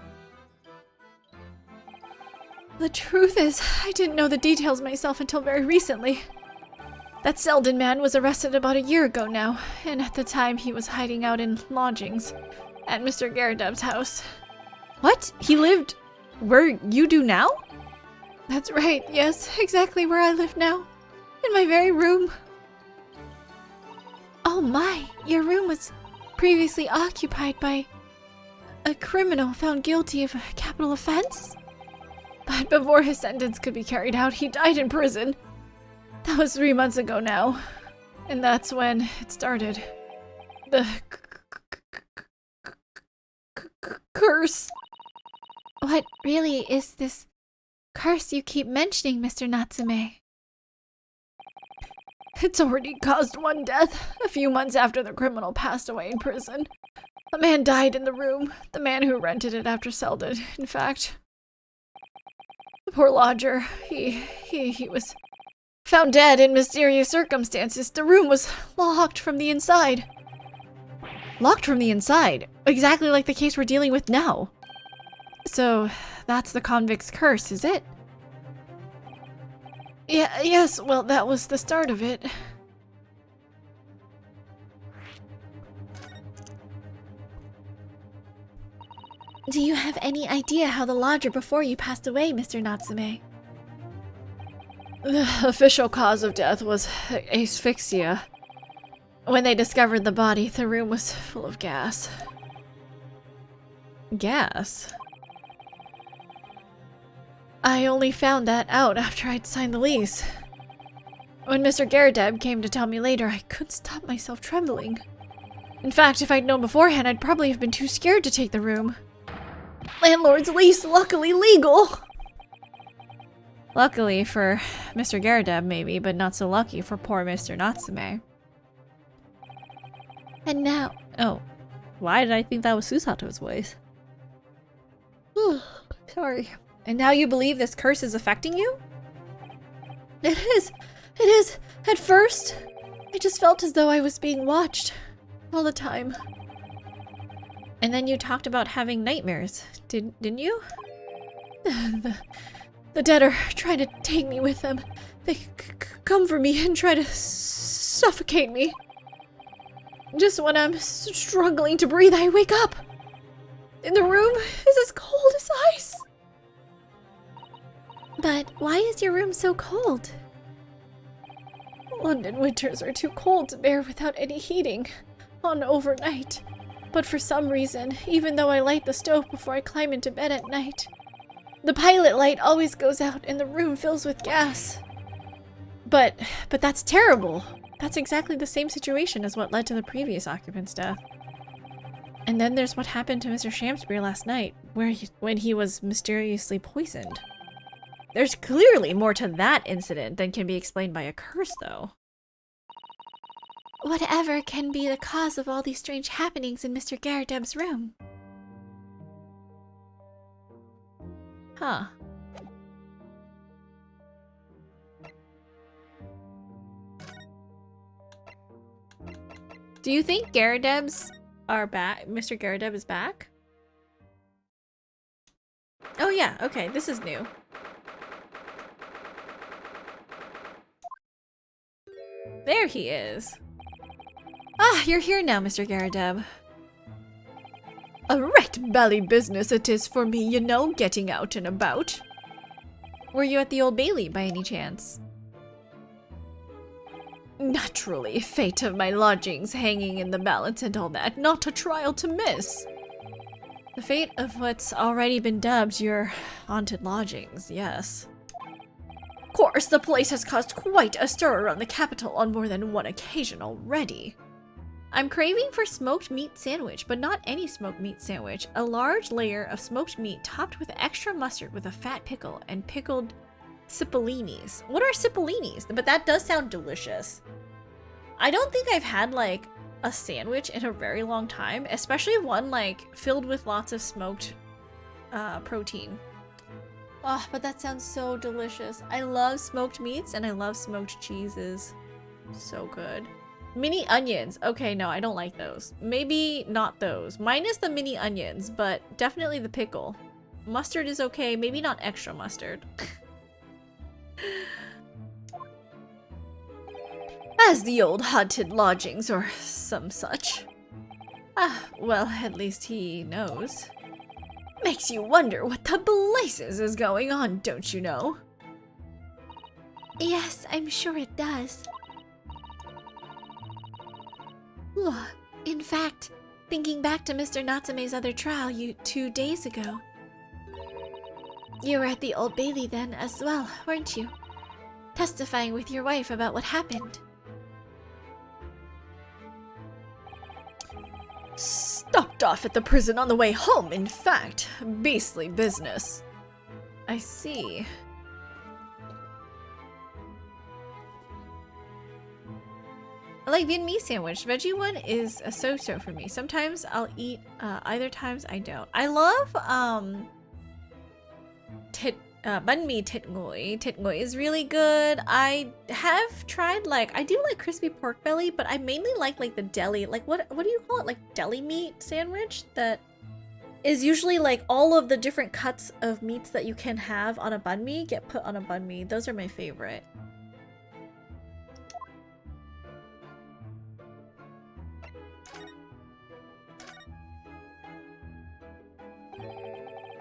The truth is, I didn't know the details myself until very recently. That Selden man was arrested about a year ago now, and at the time he was hiding out in lodgings at Mr. Garadev's house. What? He lived where you do now? That's right, yes, exactly where I live now. In my very room. Oh my, your room was previously occupied by a criminal found guilty of a capital offense? But before his sentence could be carried out, he died in prison. That was 3 months ago now. And that's when it started. The curse. What really is this curse you keep mentioning, Mr. Natsume? It's already caused one death, a few months after the criminal passed away in prison. A man died in the room, the man who rented it after Selden, in fact. The poor lodger, he was found dead in mysterious circumstances. The room was locked from the inside. Locked from the inside? Exactly like the case we're dealing with now. So, that's the convict's curse, is it? Yes, well, that was the start of it. Do you have any idea how the lodger before you passed away, Mr. Natsume? The official cause of death was asphyxia. When they discovered the body, the room was full of gas. Gas? I only found that out after I'd signed the lease. When Mr. Garadeb came to tell me later, I couldn't stop myself trembling. In fact, if I'd known beforehand, I'd probably have been too scared to take the room. Landlord's lease, luckily legal! Luckily for Mr. Garadeb, maybe, but not so lucky for poor Mr. Natsume. And now... Oh, why did I think that was Susato's voice? Sorry. And now you believe this curse is affecting you? It is. It is. At first, I just felt as though I was being watched. All the time. And then you talked about having nightmares, didn't you? The dead are trying to take me with them. They come for me and try to suffocate me. Just when I'm struggling to breathe, I wake up. And the room is as cold as ice. But why is your room so cold? London winters are too cold to bear without any heating on overnight. But for some reason, even though I light the stove before I climb into bed at night, the pilot light always goes out and the room fills with gas. But that's terrible. That's exactly the same situation as what led to the previous occupant's death. And then there's what happened to Mr. Shamspeare last night, when he was mysteriously poisoned. There's clearly more to that incident than can be explained by a curse, though. Whatever can be the cause of all these strange happenings in Mr. Garadeb's room? Huh. Do you think Garadebs are back? Mr. Garadeb is back? Oh yeah, okay, this is new. There he is. Ah, you're here now, Mr. Garadeb. A right bally business it is for me, you know, getting out and about. Were you at the Old Bailey by any chance? Naturally, fate of my lodgings hanging in the balance and all that, not a trial to miss. The fate of what's already been dubbed your haunted lodgings, yes. Of course, the place has caused quite a stir around the capital on more than one occasion already. I'm craving for smoked meat sandwich, but not any smoked meat sandwich. A large layer of smoked meat topped with extra mustard with a fat pickle and pickled cipollinis. What are cipollinis? But that does sound delicious. I don't think I've had like a sandwich in a very long time, especially one like filled with lots of smoked protein. Oh, but that sounds so delicious. I love smoked meats and I love smoked cheeses. So good. Mini onions. Okay, no, I don't like those. Maybe not those. Minus the mini onions, but definitely the pickle. Mustard is okay, maybe not extra mustard. As the old haunted lodgings or some such. Ah, well, at least he knows. Makes you wonder what the blazes is going on, don't you know? Yes, I'm sure it does. In fact, thinking back to Mr. Natsume's other trial 2 days ago. You were at the Old Bailey then as well, weren't you? Testifying with your wife about what happened. Stopped off at the prison on the way home, in fact. Beastly business. I see. I like Vietnamese sandwich. Veggie one is a so-so for me. Sometimes I'll eat, other times I don't. I love, banh mi thịt nguội. Thịt nguội is really good. I have tried, like, I do like crispy pork belly, but I mainly like the deli, like, what do you call it? Like, deli meat sandwich that is usually, like, all of the different cuts of meats that you can have on a banh mi get put on a banh mi. Those are my favorite.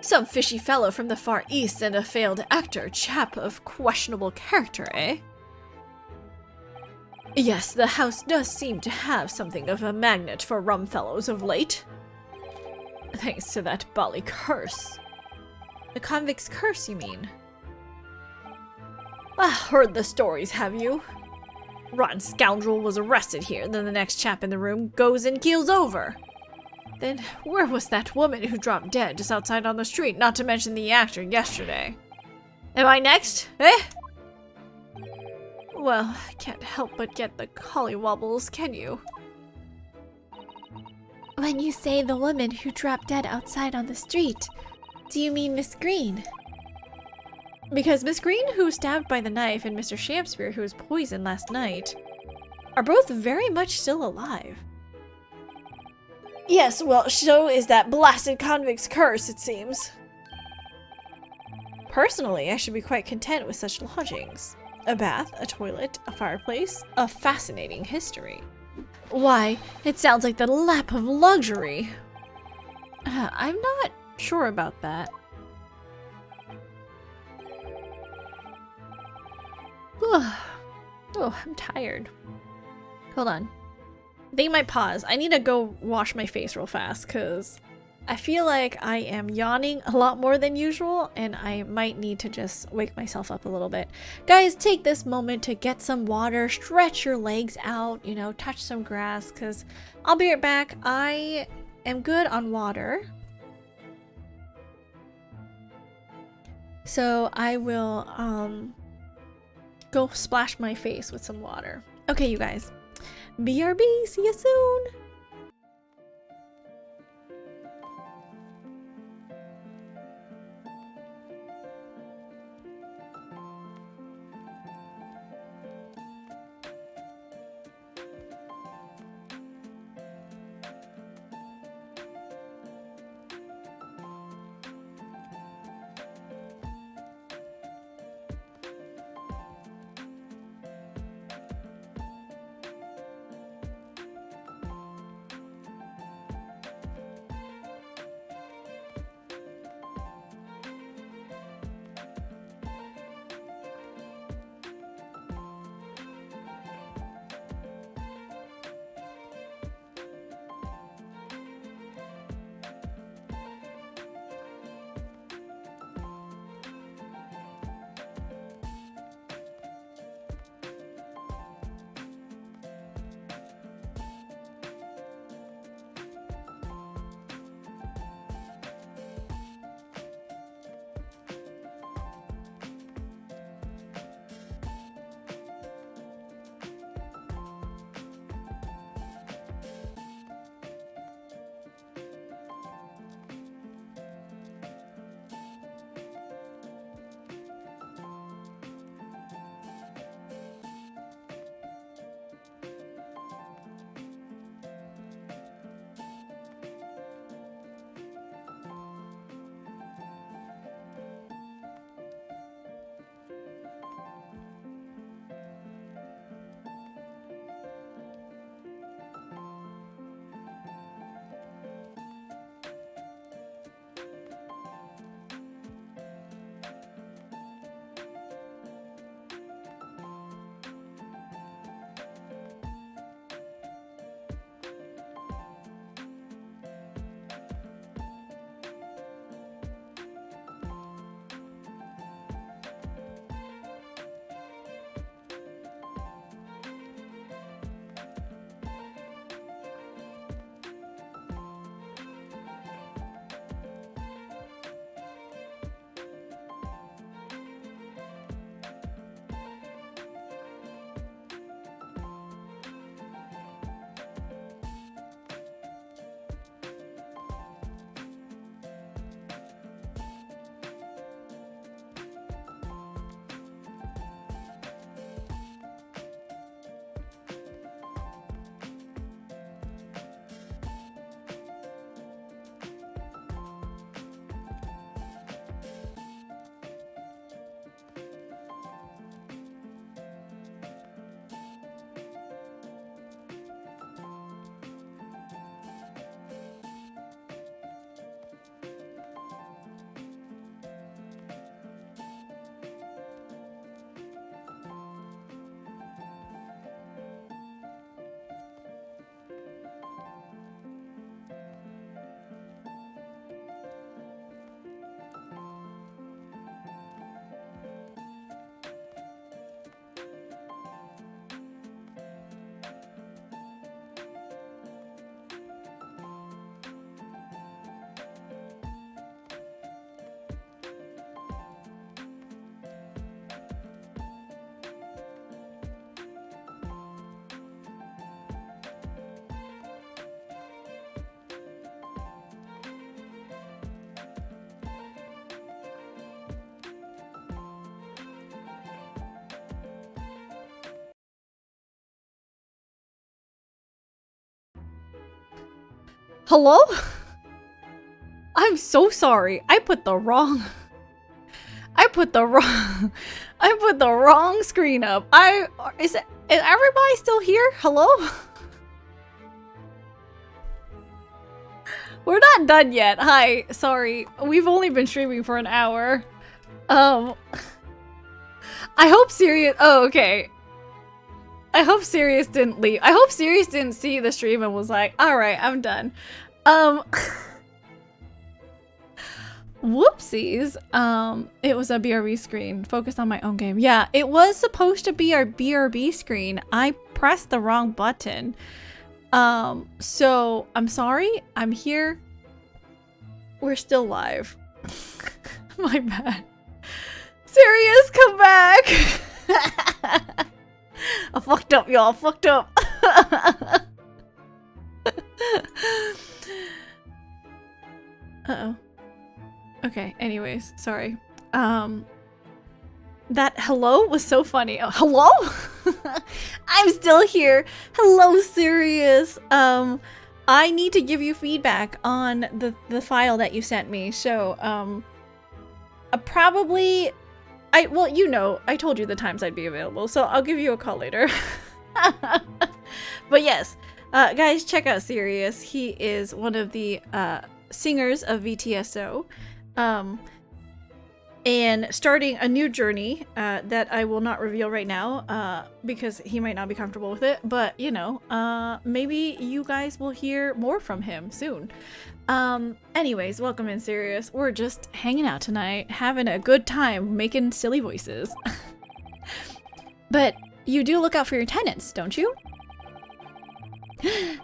Some fishy fellow from the Far East and a failed actor, chap of questionable character, eh? Yes, the house does seem to have something of a magnet for rum fellows of late. Thanks to that bally curse. The convict's curse, you mean? Ah, heard the stories, have you? Rotten scoundrel was arrested here, then the next chap in the room goes and keels over. Then where was that woman who dropped dead just outside on the street, not to mention the actor yesterday? Am I next? Eh? Well, can't help but get the collywobbles, can you? When you say the woman who dropped dead outside on the street, do you mean Miss Green? Because Miss Green, who was stabbed by the knife, and Mr. Shakespeare, who was poisoned last night, are both very much still alive. Yes, well, so is that blasted convict's curse, it seems. Personally, I should be quite content with such lodgings. A bath, a toilet, a fireplace, a fascinating history. Why, it sounds like the lap of luxury. I'm not sure about that. Oh, I'm tired. Hold on. I think I might pause. I need to go wash my face real fast because I feel like I am yawning a lot more than usual and I might need to just wake myself up a little bit. Guys, take this moment to get some water, stretch your legs out, you know, touch some grass because I'll be right back. I am good on water. So I will go splash my face with some water. Okay, you guys. BRB, see you soon! Hello? I'm so sorry. I put the wrong screen up. Is everybody still here? Hello? We're not done yet. Hi. Sorry. We've only been streaming for an hour. I hope Sirius... Oh, okay. I hope Sirius didn't leave. I hope Sirius didn't see the stream and was like, alright, I'm done. Whoopsies. It was a BRB screen. Focused on my own game. Yeah, it was supposed to be our BRB screen. I pressed the wrong button. So I'm sorry. I'm here. We're still live. My bad. Sirius, come back! I fucked up, y'all. Fucked up. Uh-oh. Okay, anyways, sorry. That hello was so funny. Oh, hello? I'm still here. Hello, Sirius. I need to give you feedback on the file that you sent me. So, probably... well, you know, I told you the times I'd be available, so I'll give you a call later. But yes, guys, check out Sirius. He is one of the singers of VTSO, and starting a new journey that I will not reveal right now because he might not be comfortable with it. But you know, maybe you guys will hear more from him soon. Anyways, welcome in, Sirius. We're just hanging out tonight, having a good time, making silly voices. But you do look out for your tenants, don't you?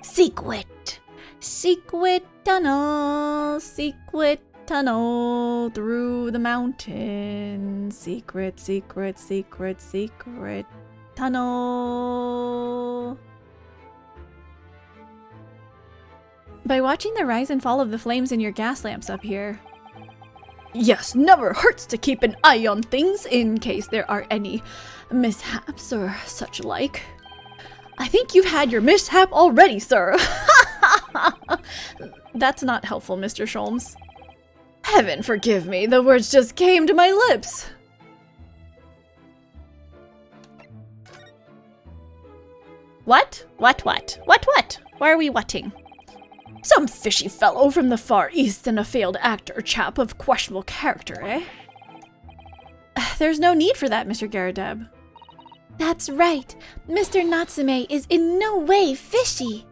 Secret! Secret tunnel! Secret tunnel through the mountain. Secret, secret, secret, secret tunnel. By watching the rise and fall of the flames in your gas lamps up here. Yes, never hurts to keep an eye on things in case there are any mishaps or such like. I think you've had your mishap already, sir. That's not helpful, Mr. Sholmes. Heaven forgive me, the words just came to my lips. What? What? Why are we whatting? Some fishy fellow from the Far East and a failed actor chap of questionable character, eh? There's no need for that, Mr. Garadeb. That's right. Mr. Natsume is in no way fishy.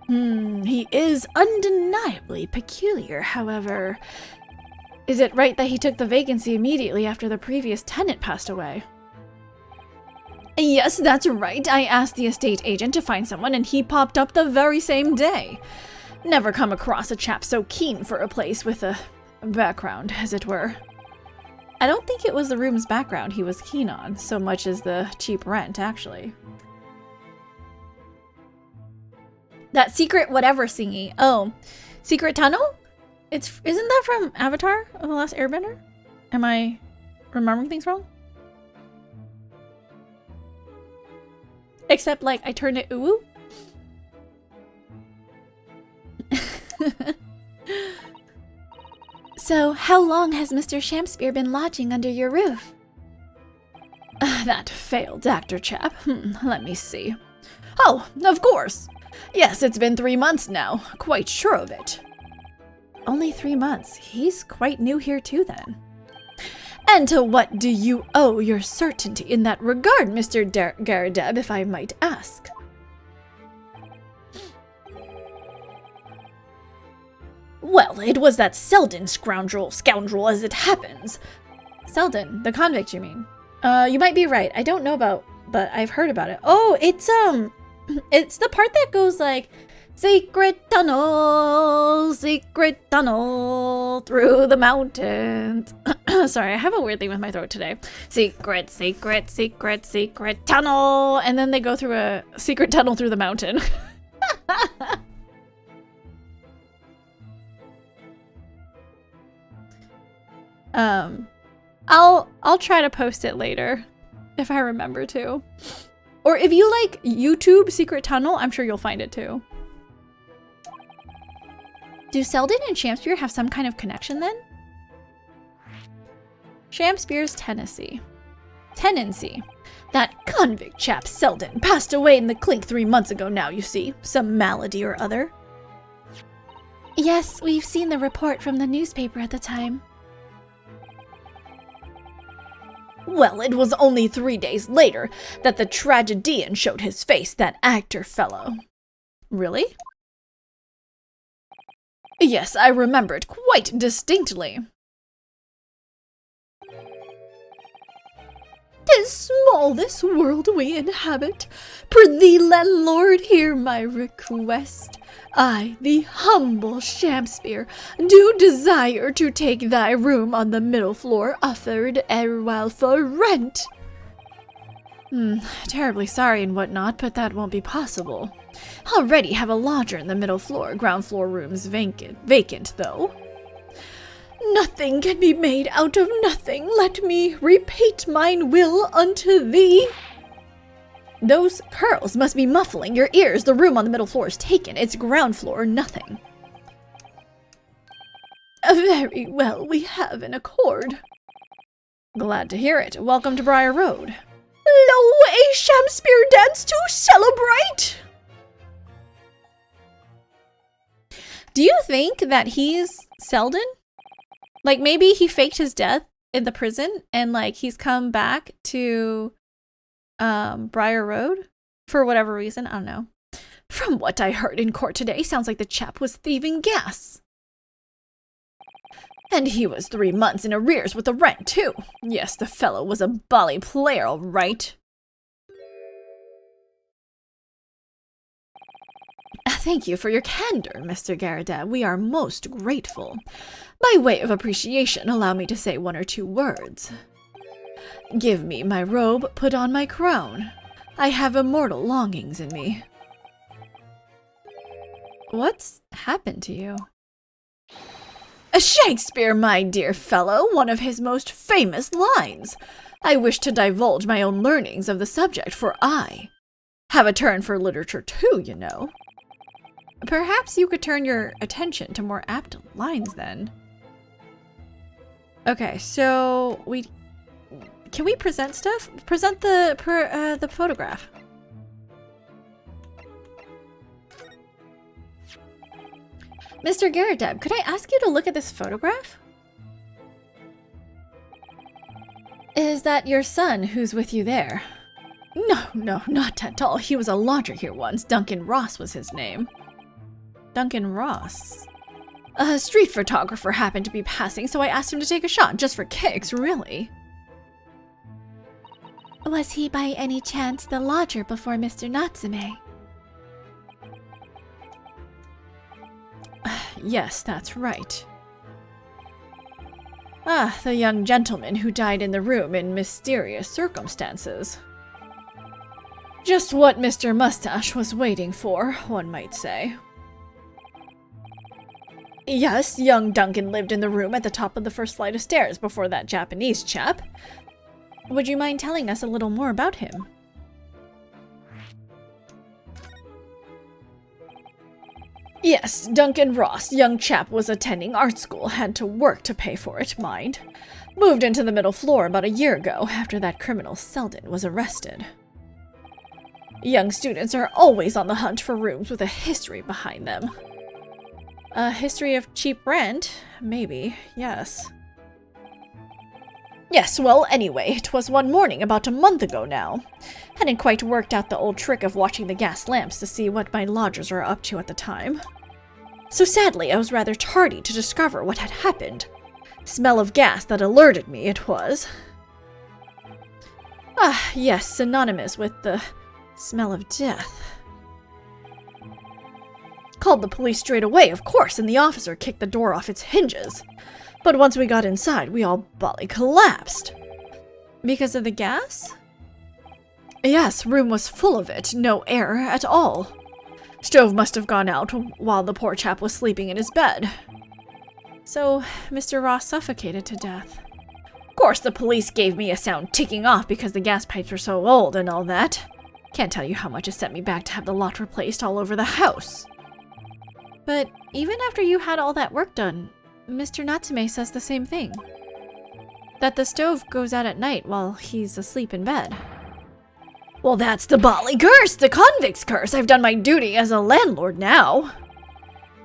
He is undeniably peculiar, however. Is it right that he took the vacancy immediately after the previous tenant passed away? Yes, that's right. I asked the estate agent to find someone and he popped up the very same day. Never come across a chap so keen for a place with a background, as it were. I don't think it was the room's background he was keen on, so much as the cheap rent, actually. That secret whatever singy. Oh, secret tunnel? Isn't that from Avatar of the Last Airbender? Am I remembering things wrong? Except, like, I turned it ooh. So, how long has Mr. Shamspeare been lodging under your roof? That failed actor chap. Let me see. Oh, of course. Yes, it's been 3 months now. Quite sure of it. Only 3 months. He's quite new here too, then. And to what do you owe your certainty in that regard, Mr. Garadeb, if I might ask? Well, it was that Selden scoundrel as it happens. Selden, the convict, you mean? You might be right. I don't know about, but I've heard about it. Oh, it's the part that goes like, secret tunnel through the mountains. Sorry, I have a weird thing with my throat today. Secret, secret, secret, secret tunnel. And then they go through a secret tunnel through the mountain. I'll try to post it later if I remember to. Or if you like YouTube Secret Tunnel, I'm sure you'll find it too. Do Selden and Shamspeare have some kind of connection then? Shamspeare's tenancy. That convict chap Selden passed away in the clink 3 months ago now, you see. Some malady or other. Yes, we've seen the report from the newspaper at the time. Well, it was only 3 days later that the tragedian showed his face, that actor fellow. Really? Yes, I remember it quite distinctly. 'Tis small this world we inhabit. Prithee, landlord, hear my request. I, the humble Shamspeare, do desire to take thy room on the middle floor, offered erewhile for rent. Terribly sorry and whatnot, but that won't be possible. Already have a lodger in the middle floor, ground floor rooms vacant though. Nothing can be made out of nothing. Let me repeat mine will unto thee. Those curls must be muffling your ears. The room on the middle floor is taken. It's ground floor or nothing. Very well, we have an accord. Glad to hear it. Welcome to Briar Road. Lo, a Shamspeare dance to celebrate! Do you think that he's Selden? Like, maybe he faked his death in the prison and, like, he's come back to Briar Road for whatever reason. I don't know. From what I heard in court today, sounds like the chap was thieving gas. And he was 3 months in arrears with the rent, too. Yes, the fellow was a bally player, all right. Thank you for your candor, Mr. Garrett. We are most grateful. By way of appreciation, allow me to say 1 or 2 words. Give me my robe, put on my crown. I have immortal longings in me. What's happened to you? Shakespeare, my dear fellow, one of his most famous lines. I wish to divulge my own learnings of the subject, for I have a turn for literature too, you know. Perhaps you could turn your attention to more apt lines then. Okay, so can we present stuff? Present the photograph. Mr. Garrett, could I ask you to look at this photograph? Is that your son who's with you there? No, not at all. He was a lodger here once. Duncan Ross was his name. Duncan Ross. A street photographer happened to be passing, so I asked him to take a shot, just for kicks, really. Was he by any chance the lodger before Mr. Natsume? Yes, that's right. Ah, the young gentleman who died in the room in mysterious circumstances. Just what Mr. Mustache was waiting for, one might say. Yes, young Duncan lived in the room at the top of the first flight of stairs before that Japanese chap. Would you mind telling us a little more about him? Yes, Duncan Ross, young chap, was attending art school, had to work to pay for it, mind. Moved into the middle floor about a year ago, after that criminal Selden was arrested. Young students are always on the hunt for rooms with a history behind them. A history of cheap rent? Maybe, yes. Yes, well, anyway, 'twas one morning about a month ago now. Hadn't quite worked out the old trick of watching the gas lamps to see what my lodgers were up to at the time. So sadly, I was rather tardy to discover what had happened. Smell of gas that alerted me, it was. Ah, yes, synonymous with the smell of death. Called the police straight away, of course, and the officer kicked the door off its hinges. But once we got inside, we all bally collapsed. Because of the gas? Yes, room was full of it, no air at all. Stove must have gone out while the poor chap was sleeping in his bed. So, Mr. Ross suffocated to death. Of course, the police gave me a sound ticking off because the gas pipes were so old and all that. Can't tell you how much it sent me back to have the lot replaced all over the house. But even after you had all that work done, Mr. Natsume says the same thing. That the stove goes out at night while he's asleep in bed. Well, that's the Bali curse! The convict's curse! I've done my duty as a landlord now!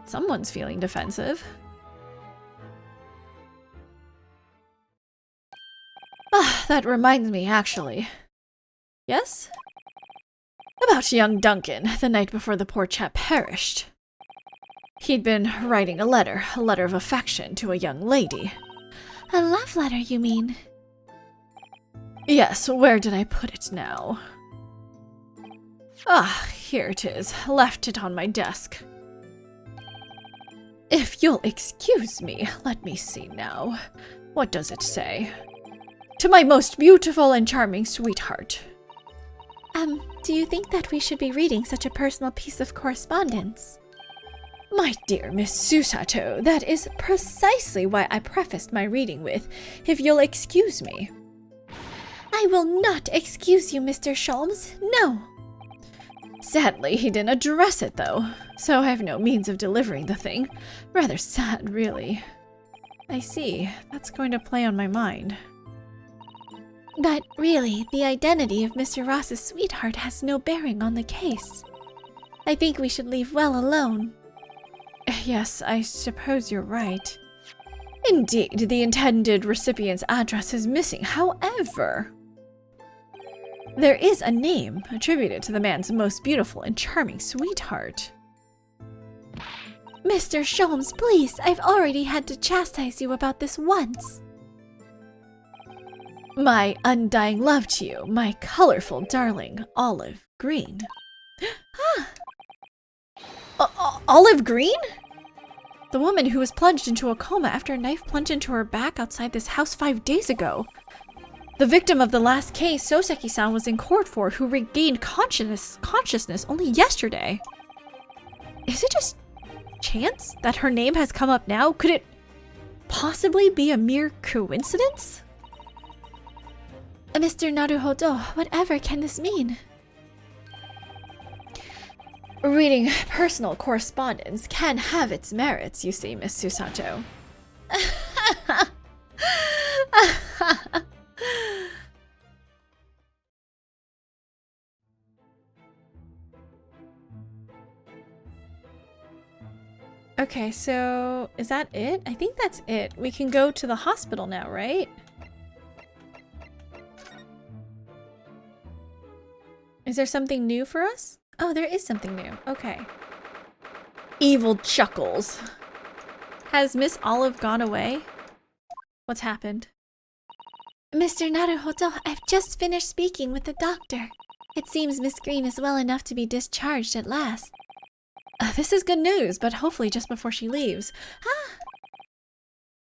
Someone's feeling defensive. Ah, that reminds me, actually. Yes? About young Duncan, the night before the poor chap perished. He'd been writing a letter of affection to a young lady. A love letter, you mean? Yes, where did I put it now? Ah, here it is. Left it on my desk. If you'll excuse me, let me see now. What does it say? To my most beautiful and charming sweetheart. Do you think that we should be reading such a personal piece of correspondence? My dear Miss Susato, that is precisely why I prefaced my reading with, if you'll excuse me. I will not excuse you, Mr. Sholmes. No. Sadly, he didn't address it, though, so I have no means of delivering the thing. Rather sad, really. I see. That's going to play on my mind. But really, the identity of Mr. Ross's sweetheart has no bearing on the case. I think we should leave well alone. Yes, I suppose you're right. Indeed, the intended recipient's address is missing. However, there is a name attributed to the man's most beautiful and charming sweetheart. Mr. Sholmes, please, I've already had to chastise you about this once. My undying love to you, my colorful darling, Olive Green. Olive Green? The woman who was plunged into a coma after a knife plunged into her back outside this house 5 days ago. The victim of the last case Soseki-san was in court for, who regained consciousness only yesterday. Is it just chance that her name has come up now? Could it possibly be a mere coincidence? Mr. Naruhodo, whatever can this mean? Reading personal correspondence can have its merits, you see, Miss Susato. Okay, so is that it? I think that's it. We can go to the hospital now, right? Is there something new for us? Oh, there is something new. Okay. Evil chuckles. Has Miss Olive gone away? What's happened? Mr. Naruhodo, I've just finished speaking with the doctor. It seems Miss Green is well enough to be discharged at last. This is good news, but hopefully just before she leaves.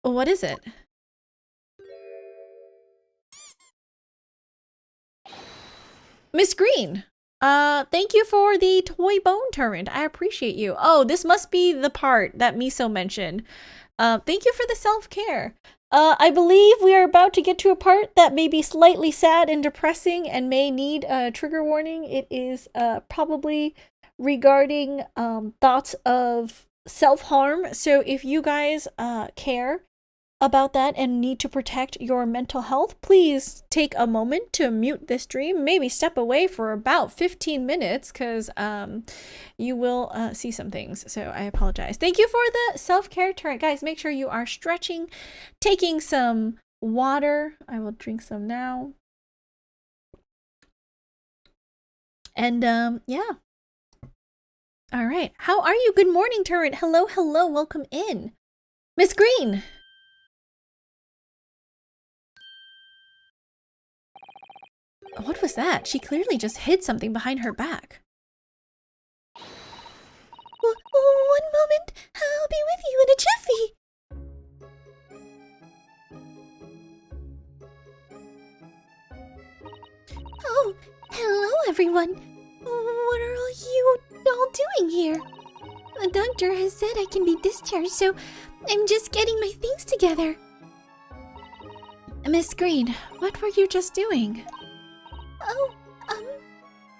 What is it? Miss Green! Thank you for the toy bone turret. I appreciate you. Oh, this must be the part that Miso mentioned. Thank you for the self-care. I believe we are about to get to a part that may be slightly sad and depressing and may need a trigger warning. It is probably regarding thoughts of self-harm. So if you guys care about that and need to protect your mental health, please take a moment to mute this stream. Maybe step away for about 15 minutes because you will see some things. So I apologize. Thank you for the self-care turret. Guys, make sure you are stretching, taking some water. I will drink some now. And yeah. All right. How are you? Good morning, turret. Hello, hello. Welcome in. Miss Green. What was that? She clearly just hid something behind her back. One moment. I'll be with you in a jiffy. Oh, hello everyone. What are you all doing here? The doctor has said I can be discharged, so I'm just getting my things together. Miss Green, what were you just doing? Oh,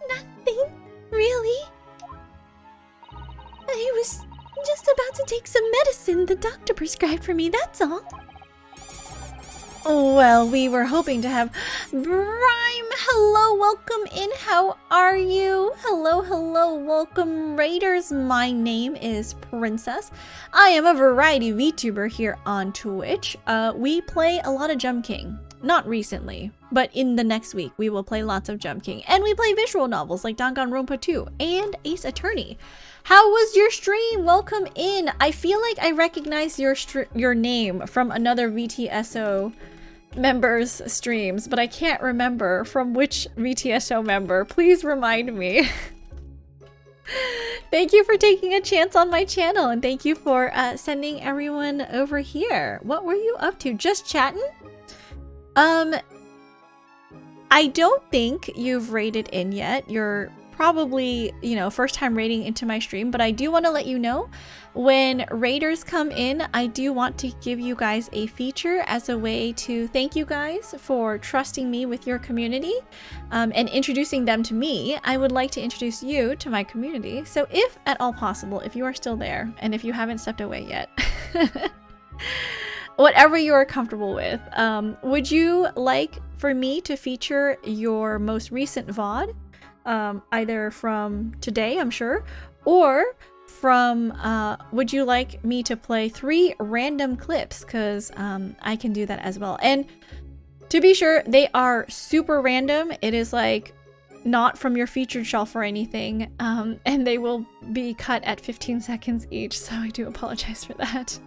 nothing, really. I was Just about to take some medicine the doctor prescribed for me, that's all. Well, we were hoping to have Brime. Hello, welcome in. How are you? Hello, hello, welcome raiders. My name is Princess. I am a variety VTuber here on Twitch. We play a lot of Jump King. Not recently, but in the next week we will play lots of Jump King. And we play visual novels like Danganronpa 2 and Ace Attorney. How was your stream? Welcome in. I feel like I recognize your name from another VTSO members' streams, but I can't remember from which VTSO member. Please remind me. Thank you for taking a chance on my channel, and thank you for sending everyone over here. What were you up to? Just chatting? I don't think you've raided in yet. You're probably, you know, first time raiding into my stream, but I do want to let you know when raiders come in, I do want to give you guys a feature as a way to thank you guys for trusting me with your community and introducing them to me. I would like to introduce you to my community. So if at all possible, if you are still there and if you haven't stepped away yet, whatever you are comfortable with, would you like for me to feature your most recent VOD? Either from today, I'm sure, or from, would you like me to play 3 random clips? Because I can do that as well. And to be sure, they are super random. It is like not from your featured shelf or anything. And they will be cut at 15 seconds each. So I do apologize for that.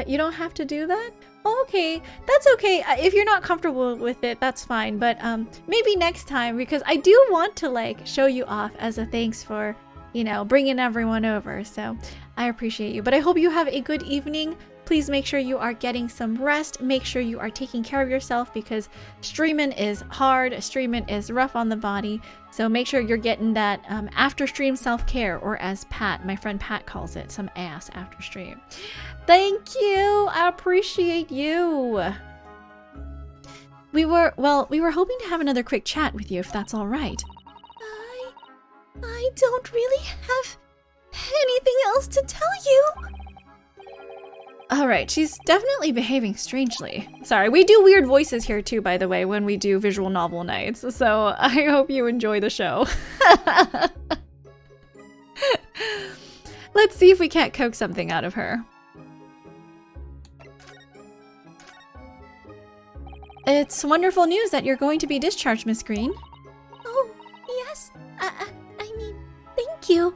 You don't have to do that? Oh, okay, that's okay. If you're not comfortable with it, that's fine. But maybe next time, because I do want to like show you off as a thanks for, you know, bringing everyone over. So I appreciate you. But I hope you have a good evening. Please make sure you are getting some rest. Make sure you are taking care of yourself because streaming is hard. Streaming is rough on the body. So make sure you're getting that after stream self-care, or as Pat, my friend Pat calls it, some ass after stream. Thank you. I appreciate you. We were hoping to have another quick chat with you if that's all right. I don't really have anything else to tell you. All right, she's definitely behaving strangely. Sorry, we do weird voices here too, by the way, when we do visual novel nights. So I hope you enjoy the show. Let's see if we can't coax something out of her. It's wonderful news that you're going to be discharged, Miss Green. Oh, yes. I mean, thank you.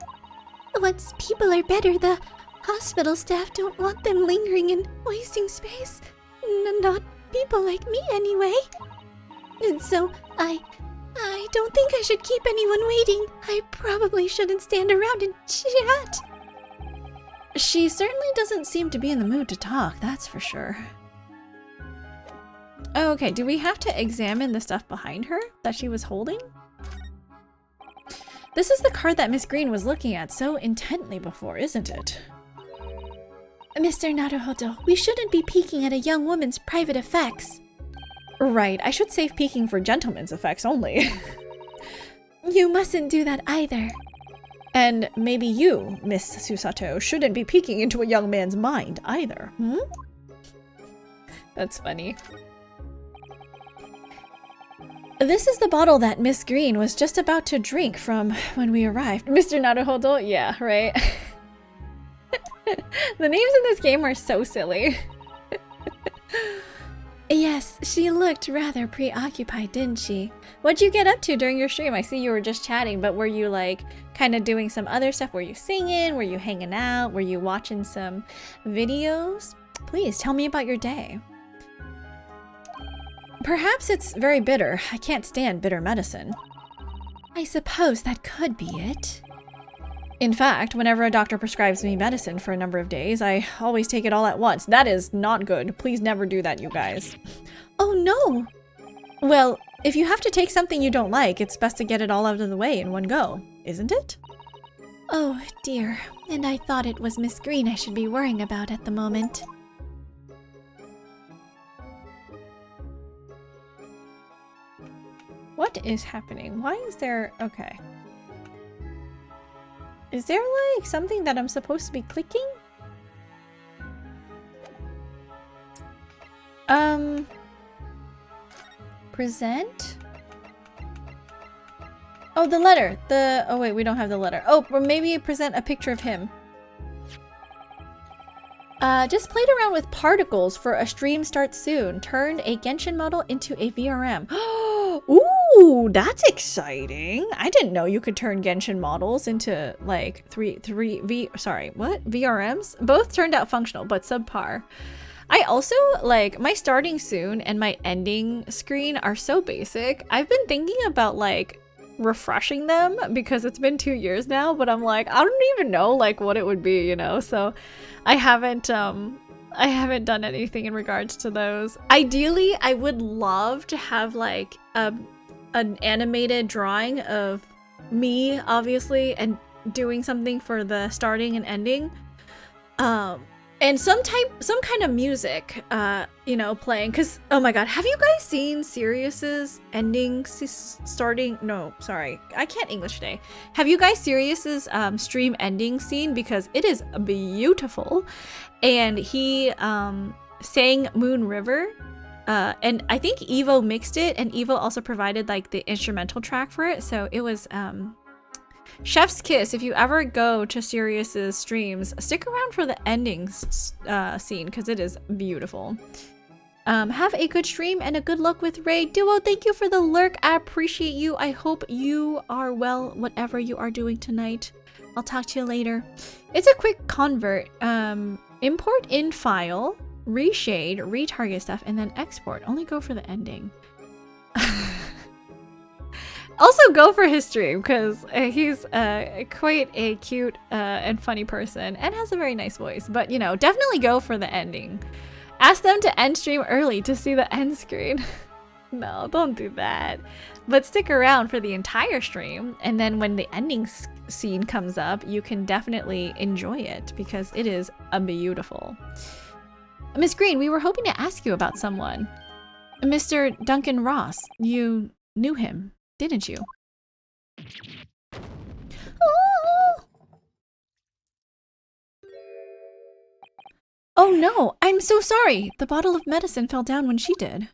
Once people are better, the hospital staff don't want them lingering and wasting space. Not people like me, anyway. And so, I don't think I should keep anyone waiting. I probably shouldn't stand around and chat. She certainly doesn't seem to be in the mood to talk, that's for sure. Oh, okay, do we have to examine the stuff behind her that she was holding? This is the card that Miss Green was looking at so intently before, isn't it? Mr. Naruhodo, we shouldn't be peeking at a young woman's private effects. Right, I should save peeking for gentlemen's effects only. You mustn't do that either. And maybe you, Miss Susato, shouldn't be peeking into a young man's mind either, hmm? That's funny. This is the bottle that Miss Green was just about to drink from when we arrived. Mr. Naruhodo? Yeah, right? The names in this game are so silly. Yes, she looked rather preoccupied, didn't she? What'd you get up to during your stream? I see you were just chatting, but were you like kind of doing some other stuff? Were you singing? Were you hanging out? Were you watching some videos? Please tell me about your day. Perhaps it's very bitter. I can't stand bitter medicine. I suppose that could be it. In fact, whenever a doctor prescribes me medicine for a number of days, I always take it all at once. That is not good. Please never do that, you guys. Oh no! Well, if you have to take something you don't like, it's best to get it all out of the way in one go, isn't it? Oh dear, and I thought it was Miss Green I should be worrying about at the moment. What is happening? Why is there... Okay. Is there like something that I'm supposed to be clicking? Present? Oh, the letter. Oh wait, we don't have the letter. Oh, or maybe present a picture of him. Just played around with particles for a stream starts soon. Turned a Genshin model into a VRM. Ooh, that's exciting. I didn't know you could turn Genshin models into like VRMs? Both turned out functional, but subpar. I also, like, my starting soon and my ending screen are so basic. I've been thinking about, like, refreshing them because it's been 2 years now, but I'm like, I don't even know, like, what it would be, you know? So I haven't done anything in regards to those. Ideally, I would love to have, like, an animated drawing of me, obviously, and doing something for the starting and ending. And some kind of music, you know, playing. Cause, oh my god, have you guys seen Sirius's ending starting? No, sorry, I can't English today. Have you guys Sirius's stream ending scene? Because it is beautiful, and he sang Moon River, and I think Evo mixed it, and Evo also provided like the instrumental track for it. So it was Chef's Kiss. If you ever go to Sirius's streams, stick around for the ending scene because it is beautiful. Have a good stream and a good luck with Raid. Duo, thank you for the lurk. I appreciate you. I hope you are well, whatever you are doing tonight. I'll talk to you later. It's a quick convert. Import in file, reshade, retarget stuff, and then export. Only go for the ending. Also go for his stream because he's quite a cute and funny person and has a very nice voice. But, you know, definitely go for the ending. Ask them to end stream early to see the end screen. No, don't do that. But stick around for the entire stream. And then when the ending scene comes up, you can definitely enjoy it because it is beautiful. Miss Green, we were hoping to ask you about someone. Mr. Duncan Ross, you knew him, didn't you? Oh no, I'm so sorry. The bottle of medicine fell down when she did.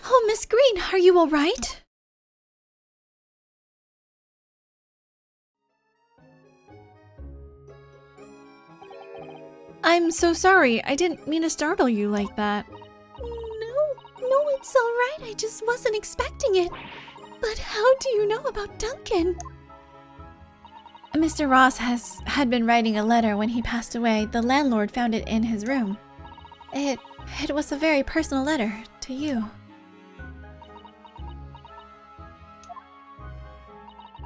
Oh, Miss Green, are you all right? I'm so sorry. I didn't mean to startle you like that. No, it's all right. I just wasn't expecting it. But how do you know about Duncan? Mr. Ross had been writing a letter when he passed away. The landlord found it in his room. It was a very personal letter to you.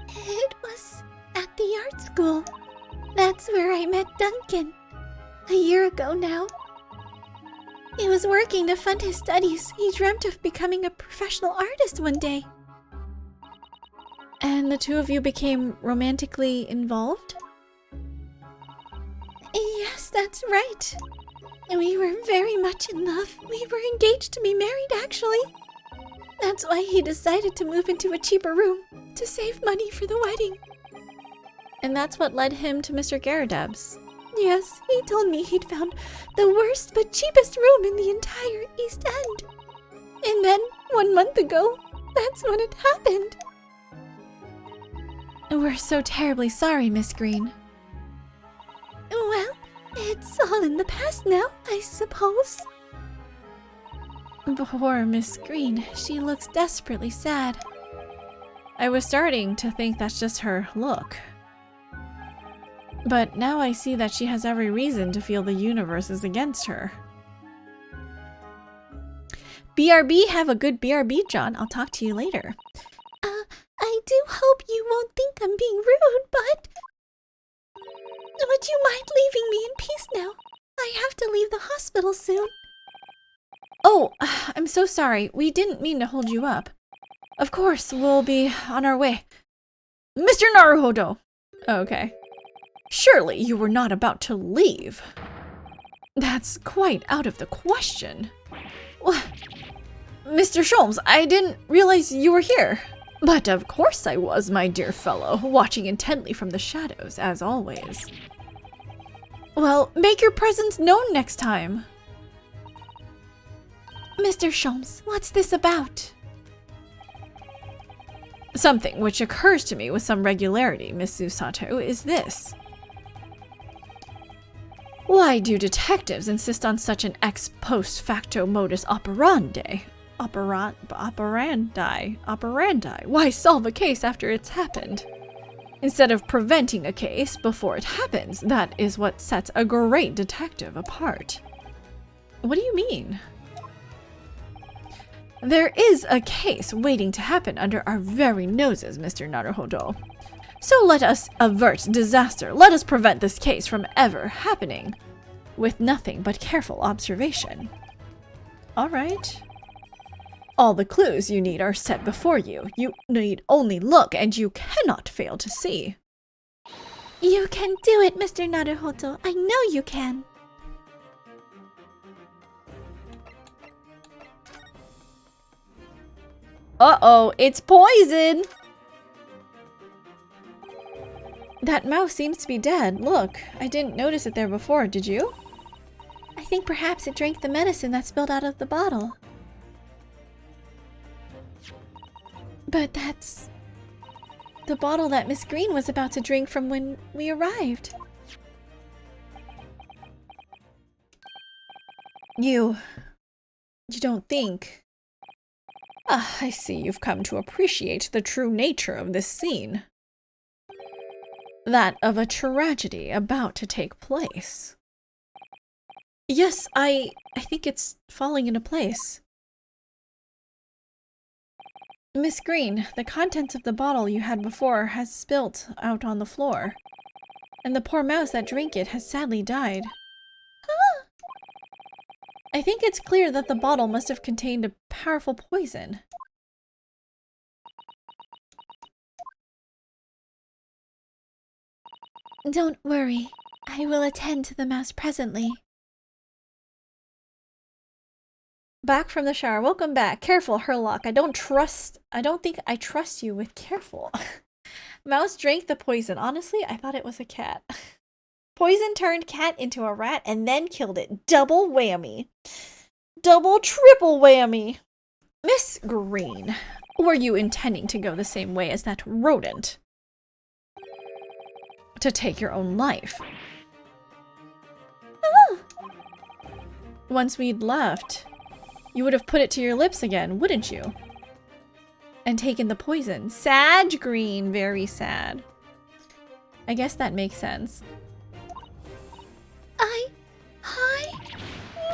It was at the art school. That's where I met Duncan. A year ago now. He was working to fund his studies. He dreamt of becoming a professional artist one day. And the two of you became romantically involved? Yes, that's right. We were very much in love. We were engaged to be married, actually. That's why he decided to move into a cheaper room to save money for the wedding. And that's what led him to Mr. Garadeb's. Yes, he told me he'd found the worst but cheapest room in the entire East End. And then, 1 month ago, that's when it happened. We're so terribly sorry, Miss Green. Well, it's all in the past now, I suppose. Poor Miss Green, she looks desperately sad. I was starting to think that's just her look. But now I see that she has every reason to feel the universe is against her. BRB, have a good BRB, John. I'll talk to you later. I do hope you won't think I'm being rude, but... Would you mind leaving me in peace now? I have to leave the hospital soon. Oh, I'm so sorry. We didn't mean to hold you up. Of course, we'll be on our way. Mr. Naruhodo! Okay. Surely you were not about to leave. That's quite out of the question. What? Mr. Sholmes, I didn't realize you were here. But of course I was, my dear fellow, watching intently from the shadows, as always. Well, make your presence known next time. Mr. Sholmes, what's this about? Something which occurs to me with some regularity, Miss Susato, is this. Why do detectives insist on such an ex post facto modus operandi? Operandi. Why solve a case after it's happened? Instead of preventing a case before it happens, that is what sets a great detective apart. What do you mean? There is a case waiting to happen under our very noses, Mr. Naruhodo. So let us avert disaster. Let us prevent this case from ever happening, with nothing but careful observation. All right. All the clues you need are set before you. You need only look, and you cannot fail to see. You can do it, Mr. Naruhodo. I know you can. Uh-oh, it's poison! That mouse seems to be dead. Look, I didn't notice it there before, did you? I think perhaps it drank the medicine that spilled out of the bottle. But that's the bottle that Miss Green was about to drink from when we arrived. You don't think... Ah, I see you've come to appreciate the true nature of this scene. That of a tragedy about to take place. Yes, I think it's falling into place. Miss Green, the contents of the bottle you had before has spilt out on the floor, and the poor mouse that drank it has sadly died. Ah! I think it's clear that the bottle must have contained a powerful poison. Don't worry. I will attend to the mouse presently. Back from the shower. Welcome back. Careful, Herlock. I don't think I trust you with careful. Mouse drank the poison. Honestly, I thought it was a cat. Poison turned cat into a rat and then killed it. Double whammy. Double, triple whammy. Miss Green, were you intending to go the same way as that rodent? To take your own life? Ah! Once we'd left, you would have put it to your lips again, wouldn't you? And taken the poison. Sad Green, very sad. I guess that makes sense.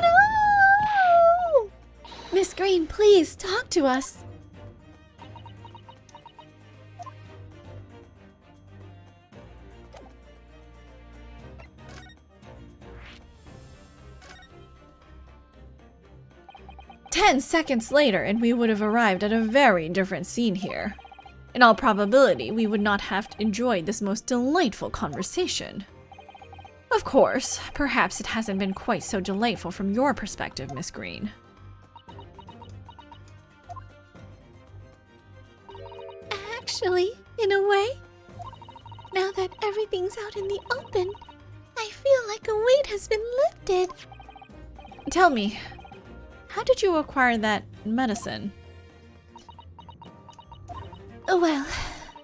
No! Miss Green, please talk to us. 10 seconds later, and we would have arrived at a very different scene here. In all probability, we would not have enjoyed this most delightful conversation. Of course, perhaps it hasn't been quite so delightful from your perspective, Miss Green. Actually, in a way, now that everything's out in the open, I feel like a weight has been lifted. Tell me, how did you acquire that medicine? Well,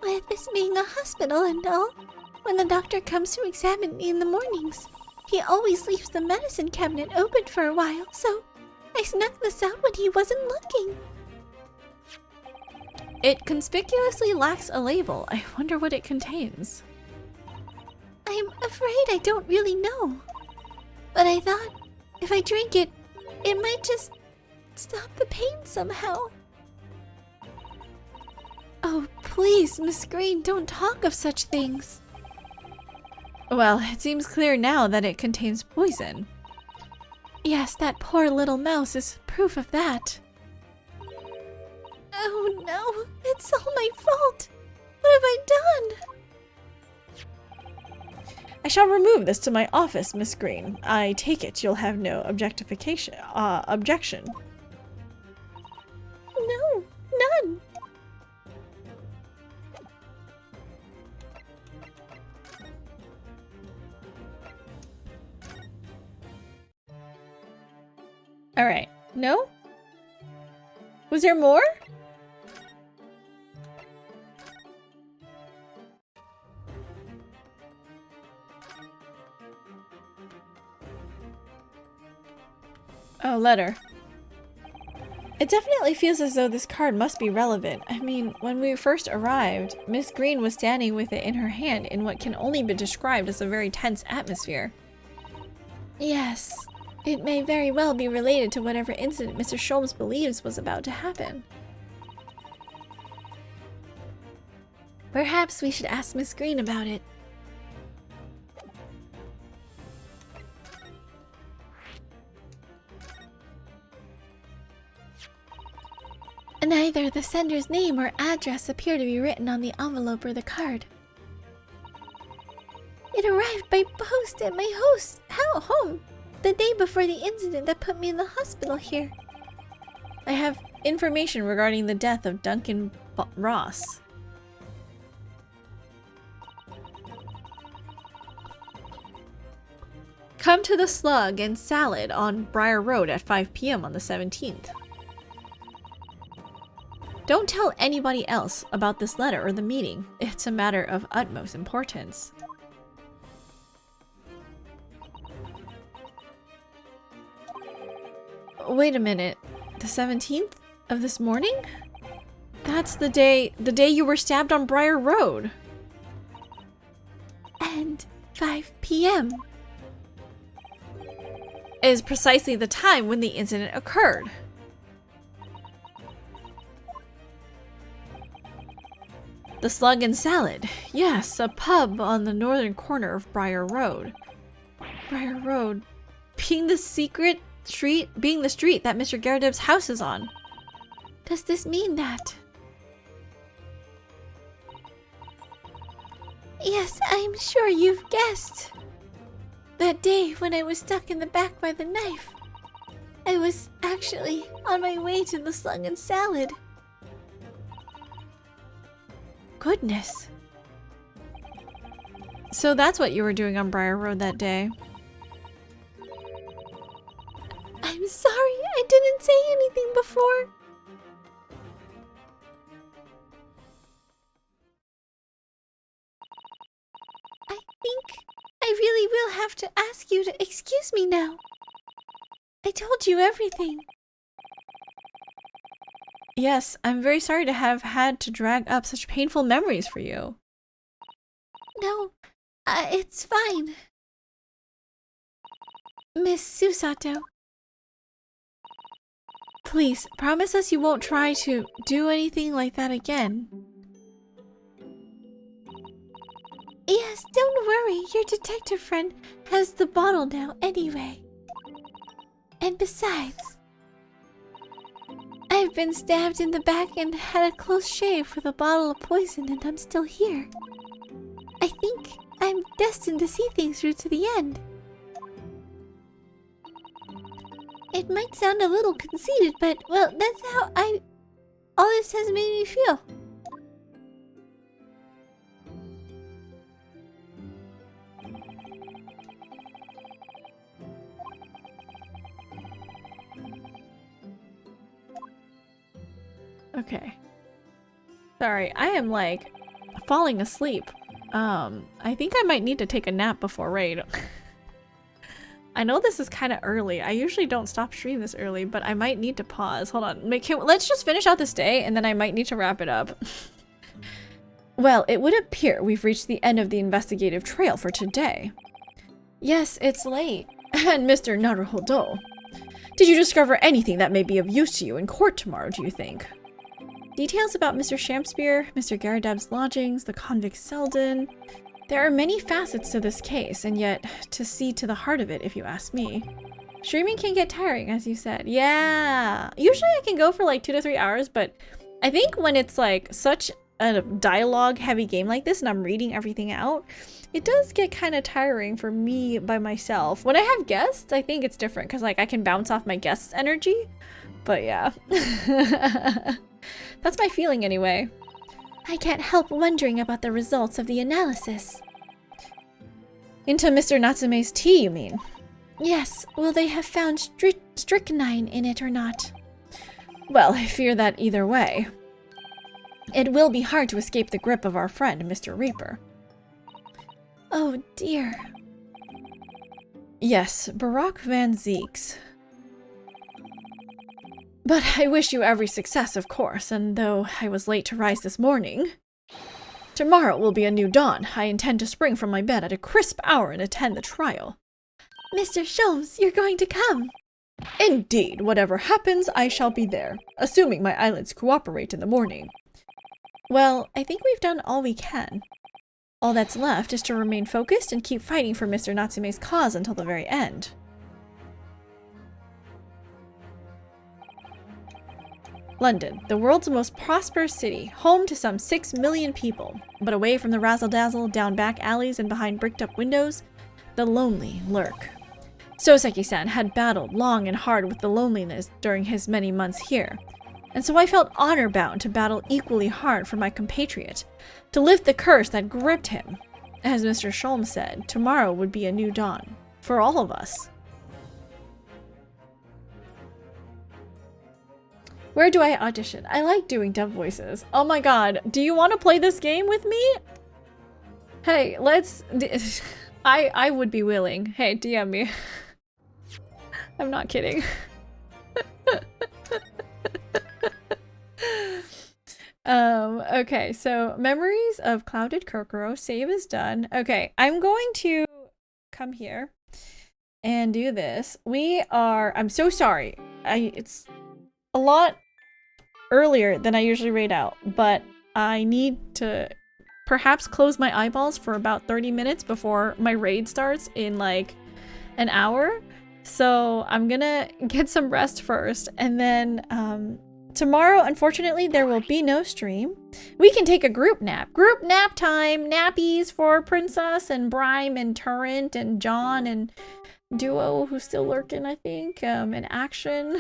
with this being a hospital and all, when the doctor comes to examine me in the mornings, he always leaves the medicine cabinet open for a while, so I snuck this out when he wasn't looking. It conspicuously lacks a label. I wonder what it contains. I'm afraid I don't really know. But I thought, if I drink it, it might just stop the pain somehow. Oh, please, Miss Green, don't talk of such things. Well, it seems clear now that it contains poison. Yes, that poor little mouse is proof of that. Oh no, it's all my fault. What have I done? I shall remove this to my office, Miss Green. I take it you'll have no objection. No, none. Alright. No? Was there more? Oh, letter. It definitely feels as though this card must be relevant. I mean, when we first arrived, Miss Green was standing with it in her hand in what can only be described as a very tense atmosphere. Yes, it may very well be related to whatever incident Mr. Sholmes believes was about to happen. Perhaps we should ask Miss Green about it. Neither the sender's name or address appear to be written on the envelope or the card. It arrived by post at my home the day before the incident that put me in the hospital here. I have information regarding the death of Duncan Ross. Come to the Slug and Salad on Briar Road at 5 p.m. on the 17th. Don't tell anybody else about this letter or the meeting. It's a matter of utmost importance. Wait a minute. The 17th of this morning? That's the day you were stabbed on Briar Road. And 5 p.m. is precisely the time when the incident occurred. The Slug and Salad. Yes, a pub on the northern corner of Briar Road. Briar Road being the street that Mr. Garrideb's house is on. Does this mean that? Yes, I'm sure you've guessed. That day when I was stuck in the back by the knife, I was actually on my way to the Slug and Salad. Goodness. So that's what you were doing on Briar Road that day. I'm sorry, I didn't say anything before. I think I really will have to ask you to excuse me now. I told you everything. Yes, I'm very sorry to have had to drag up such painful memories for you. No, it's fine. Miss Susato. Please, promise us you won't try to do anything like that again. Yes, don't worry. Your detective friend has the bottle now anyway. And besides, I've been stabbed in the back and had a close shave with a bottle of poison, and I'm still here. I think I'm destined to see things through to the end. It might sound a little conceited, but, well, that's how all this has made me feel. Okay. Sorry, I am like falling asleep. I think I might need to take a nap before raid. I know this is kind of early. I usually don't stop streaming this early, but I might need to pause. Hold on. Let's just finish out this day and then I might need to wrap it up. Well, it would appear we've reached the end of the investigative trail for today. Yes, it's late. And Mr. Naruhodo, did you discover anything that may be of use to you in court tomorrow, do you think? Details about Mr. Shamspeare, Mr. Garrideb's lodgings, the convict Selden. There are many facets to this case, and yet to see to the heart of it, if you ask me. Streaming can get tiring, as you said. Yeah! Usually I can go for like 2 to 3 hours, but I think when it's like such a dialogue-heavy game like this and I'm reading everything out, it does get kind of tiring for me by myself. When I have guests, I think it's different, because like I can bounce off my guests' energy. But yeah. That's my feeling anyway. I can't help wondering about the results of the analysis. Into Mr. Natsume's tea, you mean? Yes, will they have found strychnine in it or not? Well, I fear that either way. It will be hard to escape the grip of our friend, Mr. Reaper. Oh dear. Yes, Barack Van Zeeks. But I wish you every success, of course, and though I was late to rise this morning, tomorrow will be a new dawn. I intend to spring from my bed at a crisp hour and attend the trial. Mr. Sholmes, you're going to come. Indeed, whatever happens, I shall be there, assuming my eyelids cooperate in the morning. Well, I think we've done all we can. All that's left is to remain focused and keep fighting for Mr. Natsume's cause until the very end. London, the world's most prosperous city, home to some 6 million people. But away from the razzle-dazzle, down back alleys and behind bricked-up windows, the lonely lurk. Soseki-san had battled long and hard with the loneliness during his many months here, and so I felt honor-bound to battle equally hard for my compatriot, to lift the curse that gripped him. As Mr. Sholmes said, tomorrow would be a new dawn, for all of us. Where do I audition? I like doing dub voices. Oh my god, do you want to play this game with me? Hey, let's... I would be willing. Hey, DM me. I'm not kidding. Okay, so Memories of Clouded Kokoro. Save is done. Okay, I'm going to come here and do this. I'm so sorry. It's a lot earlier than I usually raid out, but I need to perhaps close my eyeballs for about 30 minutes before my raid starts in like an hour. So I'm gonna get some rest first, and then tomorrow, unfortunately, there will be no stream. We can take a group nap. Group nap time! Nappies for Princess and Brime and Turrent and John and Duo, who's still lurking, I think, and Action.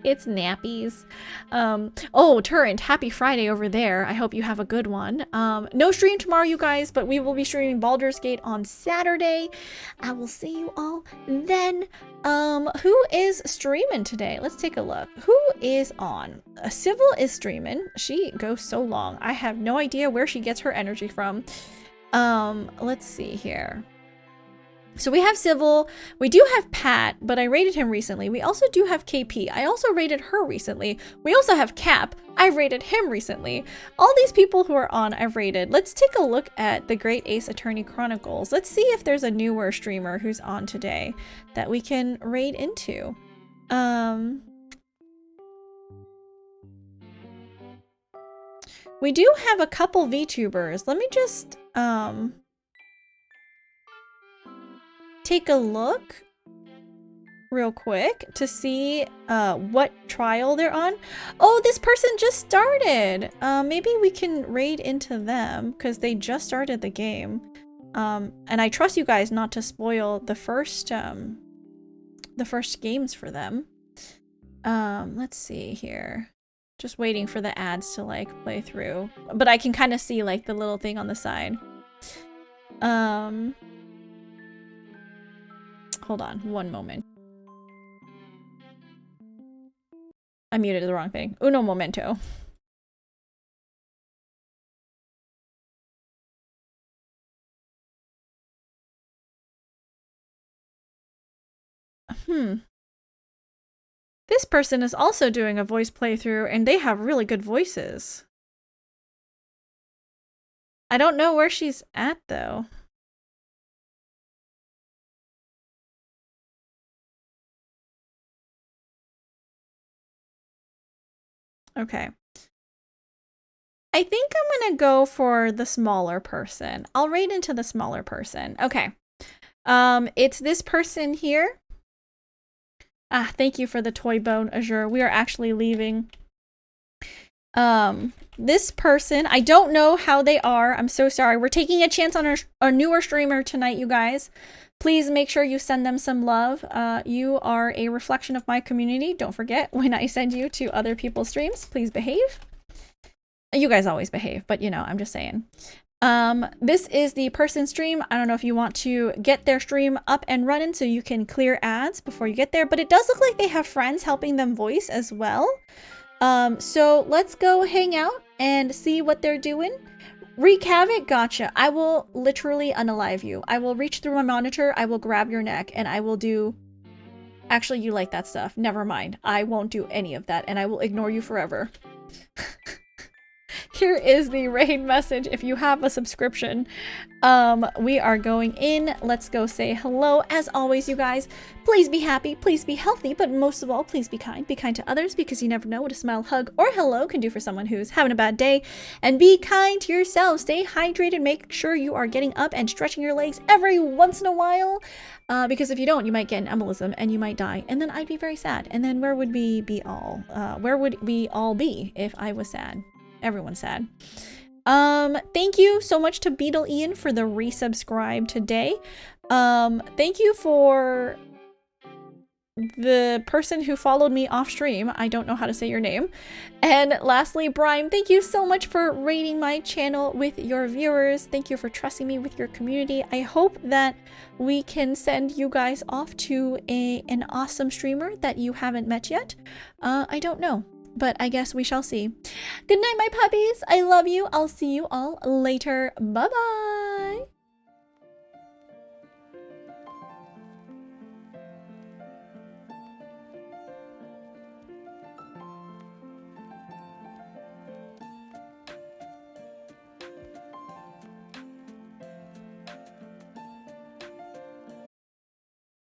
It's nappies. Oh, Turrent, happy Friday over there. I hope you have a good one. No stream tomorrow, you guys, but we will be streaming Baldur's Gate on Saturday. I will see you all then. Who is streaming today? Let's take a look. Who is on? Civil is streaming. She goes so long. I have no idea where she gets her energy from. Let's see here. So we have Civil, we do have Pat, but I rated him recently. We also do have KP. I also rated her recently. We also have Cap. I've rated him recently. All these people who are on, I've rated. Let's take a look at the Great Ace Attorney Chronicles. Let's see if there's a newer streamer who's on today that we can raid into. We do have a couple VTubers. Let me just, take a look real quick to see what trial they're on. Oh, this person just started. Maybe we can raid into them because they just started the game. And I trust you guys not to spoil the first games for them. Let's see here. Just waiting for the ads to like play through, but I can kind of see like the little thing on the side. Hold on one moment. I muted the wrong thing. Uno momento. This person is also doing a voice playthrough, and they have really good voices. I don't know where she's at, though. Okay. I think I'm gonna go for the smaller person. I'll raid into the smaller person. Okay. It's this person here. Ah, thank you for the toy bone, Azure. We are actually leaving. This person, I don't know how they are. I'm so sorry. We're taking a chance on our newer streamer tonight, you guys. Please make sure you send them some love. You are a reflection of my community. Don't forget, when I send you to other people's streams, please behave. You guys always behave, but you know, I'm just saying. This is the person stream. I don't know if you want to get their stream up and running so you can clear ads before you get there, but it does look like they have friends helping them voice as well. So let's go hang out and see what they're doing. Wreak Havoc, gotcha. I will literally unalive you. I will reach through my monitor, I will grab your neck, and I will do... Actually, you like that stuff. Never mind. I won't do any of that, and I will ignore you forever. Here is the raid message if you have a subscription. We are going in. Let's go say hello. As always, you guys, please be happy, please be healthy, but most of all, please be kind. Be kind to others because you never know what a smile, hug, or hello can do for someone who's having a bad day. And be kind to yourself. Stay hydrated. Make sure you are getting up and stretching your legs every once in a while. Because if you don't, you might get an embolism and you might die. And then I'd be very sad. And then where would we be all? Where would we all be if I was sad? Everyone's sad. Thank you so much to Beetle Ian for the resubscribe today. Thank you for the person who followed me off stream. I don't know how to say your name. And lastly, Brime, thank you so much for rating my channel with your viewers. Thank you for trusting me with your community. I hope that we can send you guys off to an awesome streamer that you haven't met yet. I don't know, but I guess we shall see. Good night, my puppies. I love you. I'll see you all later. Bye-bye.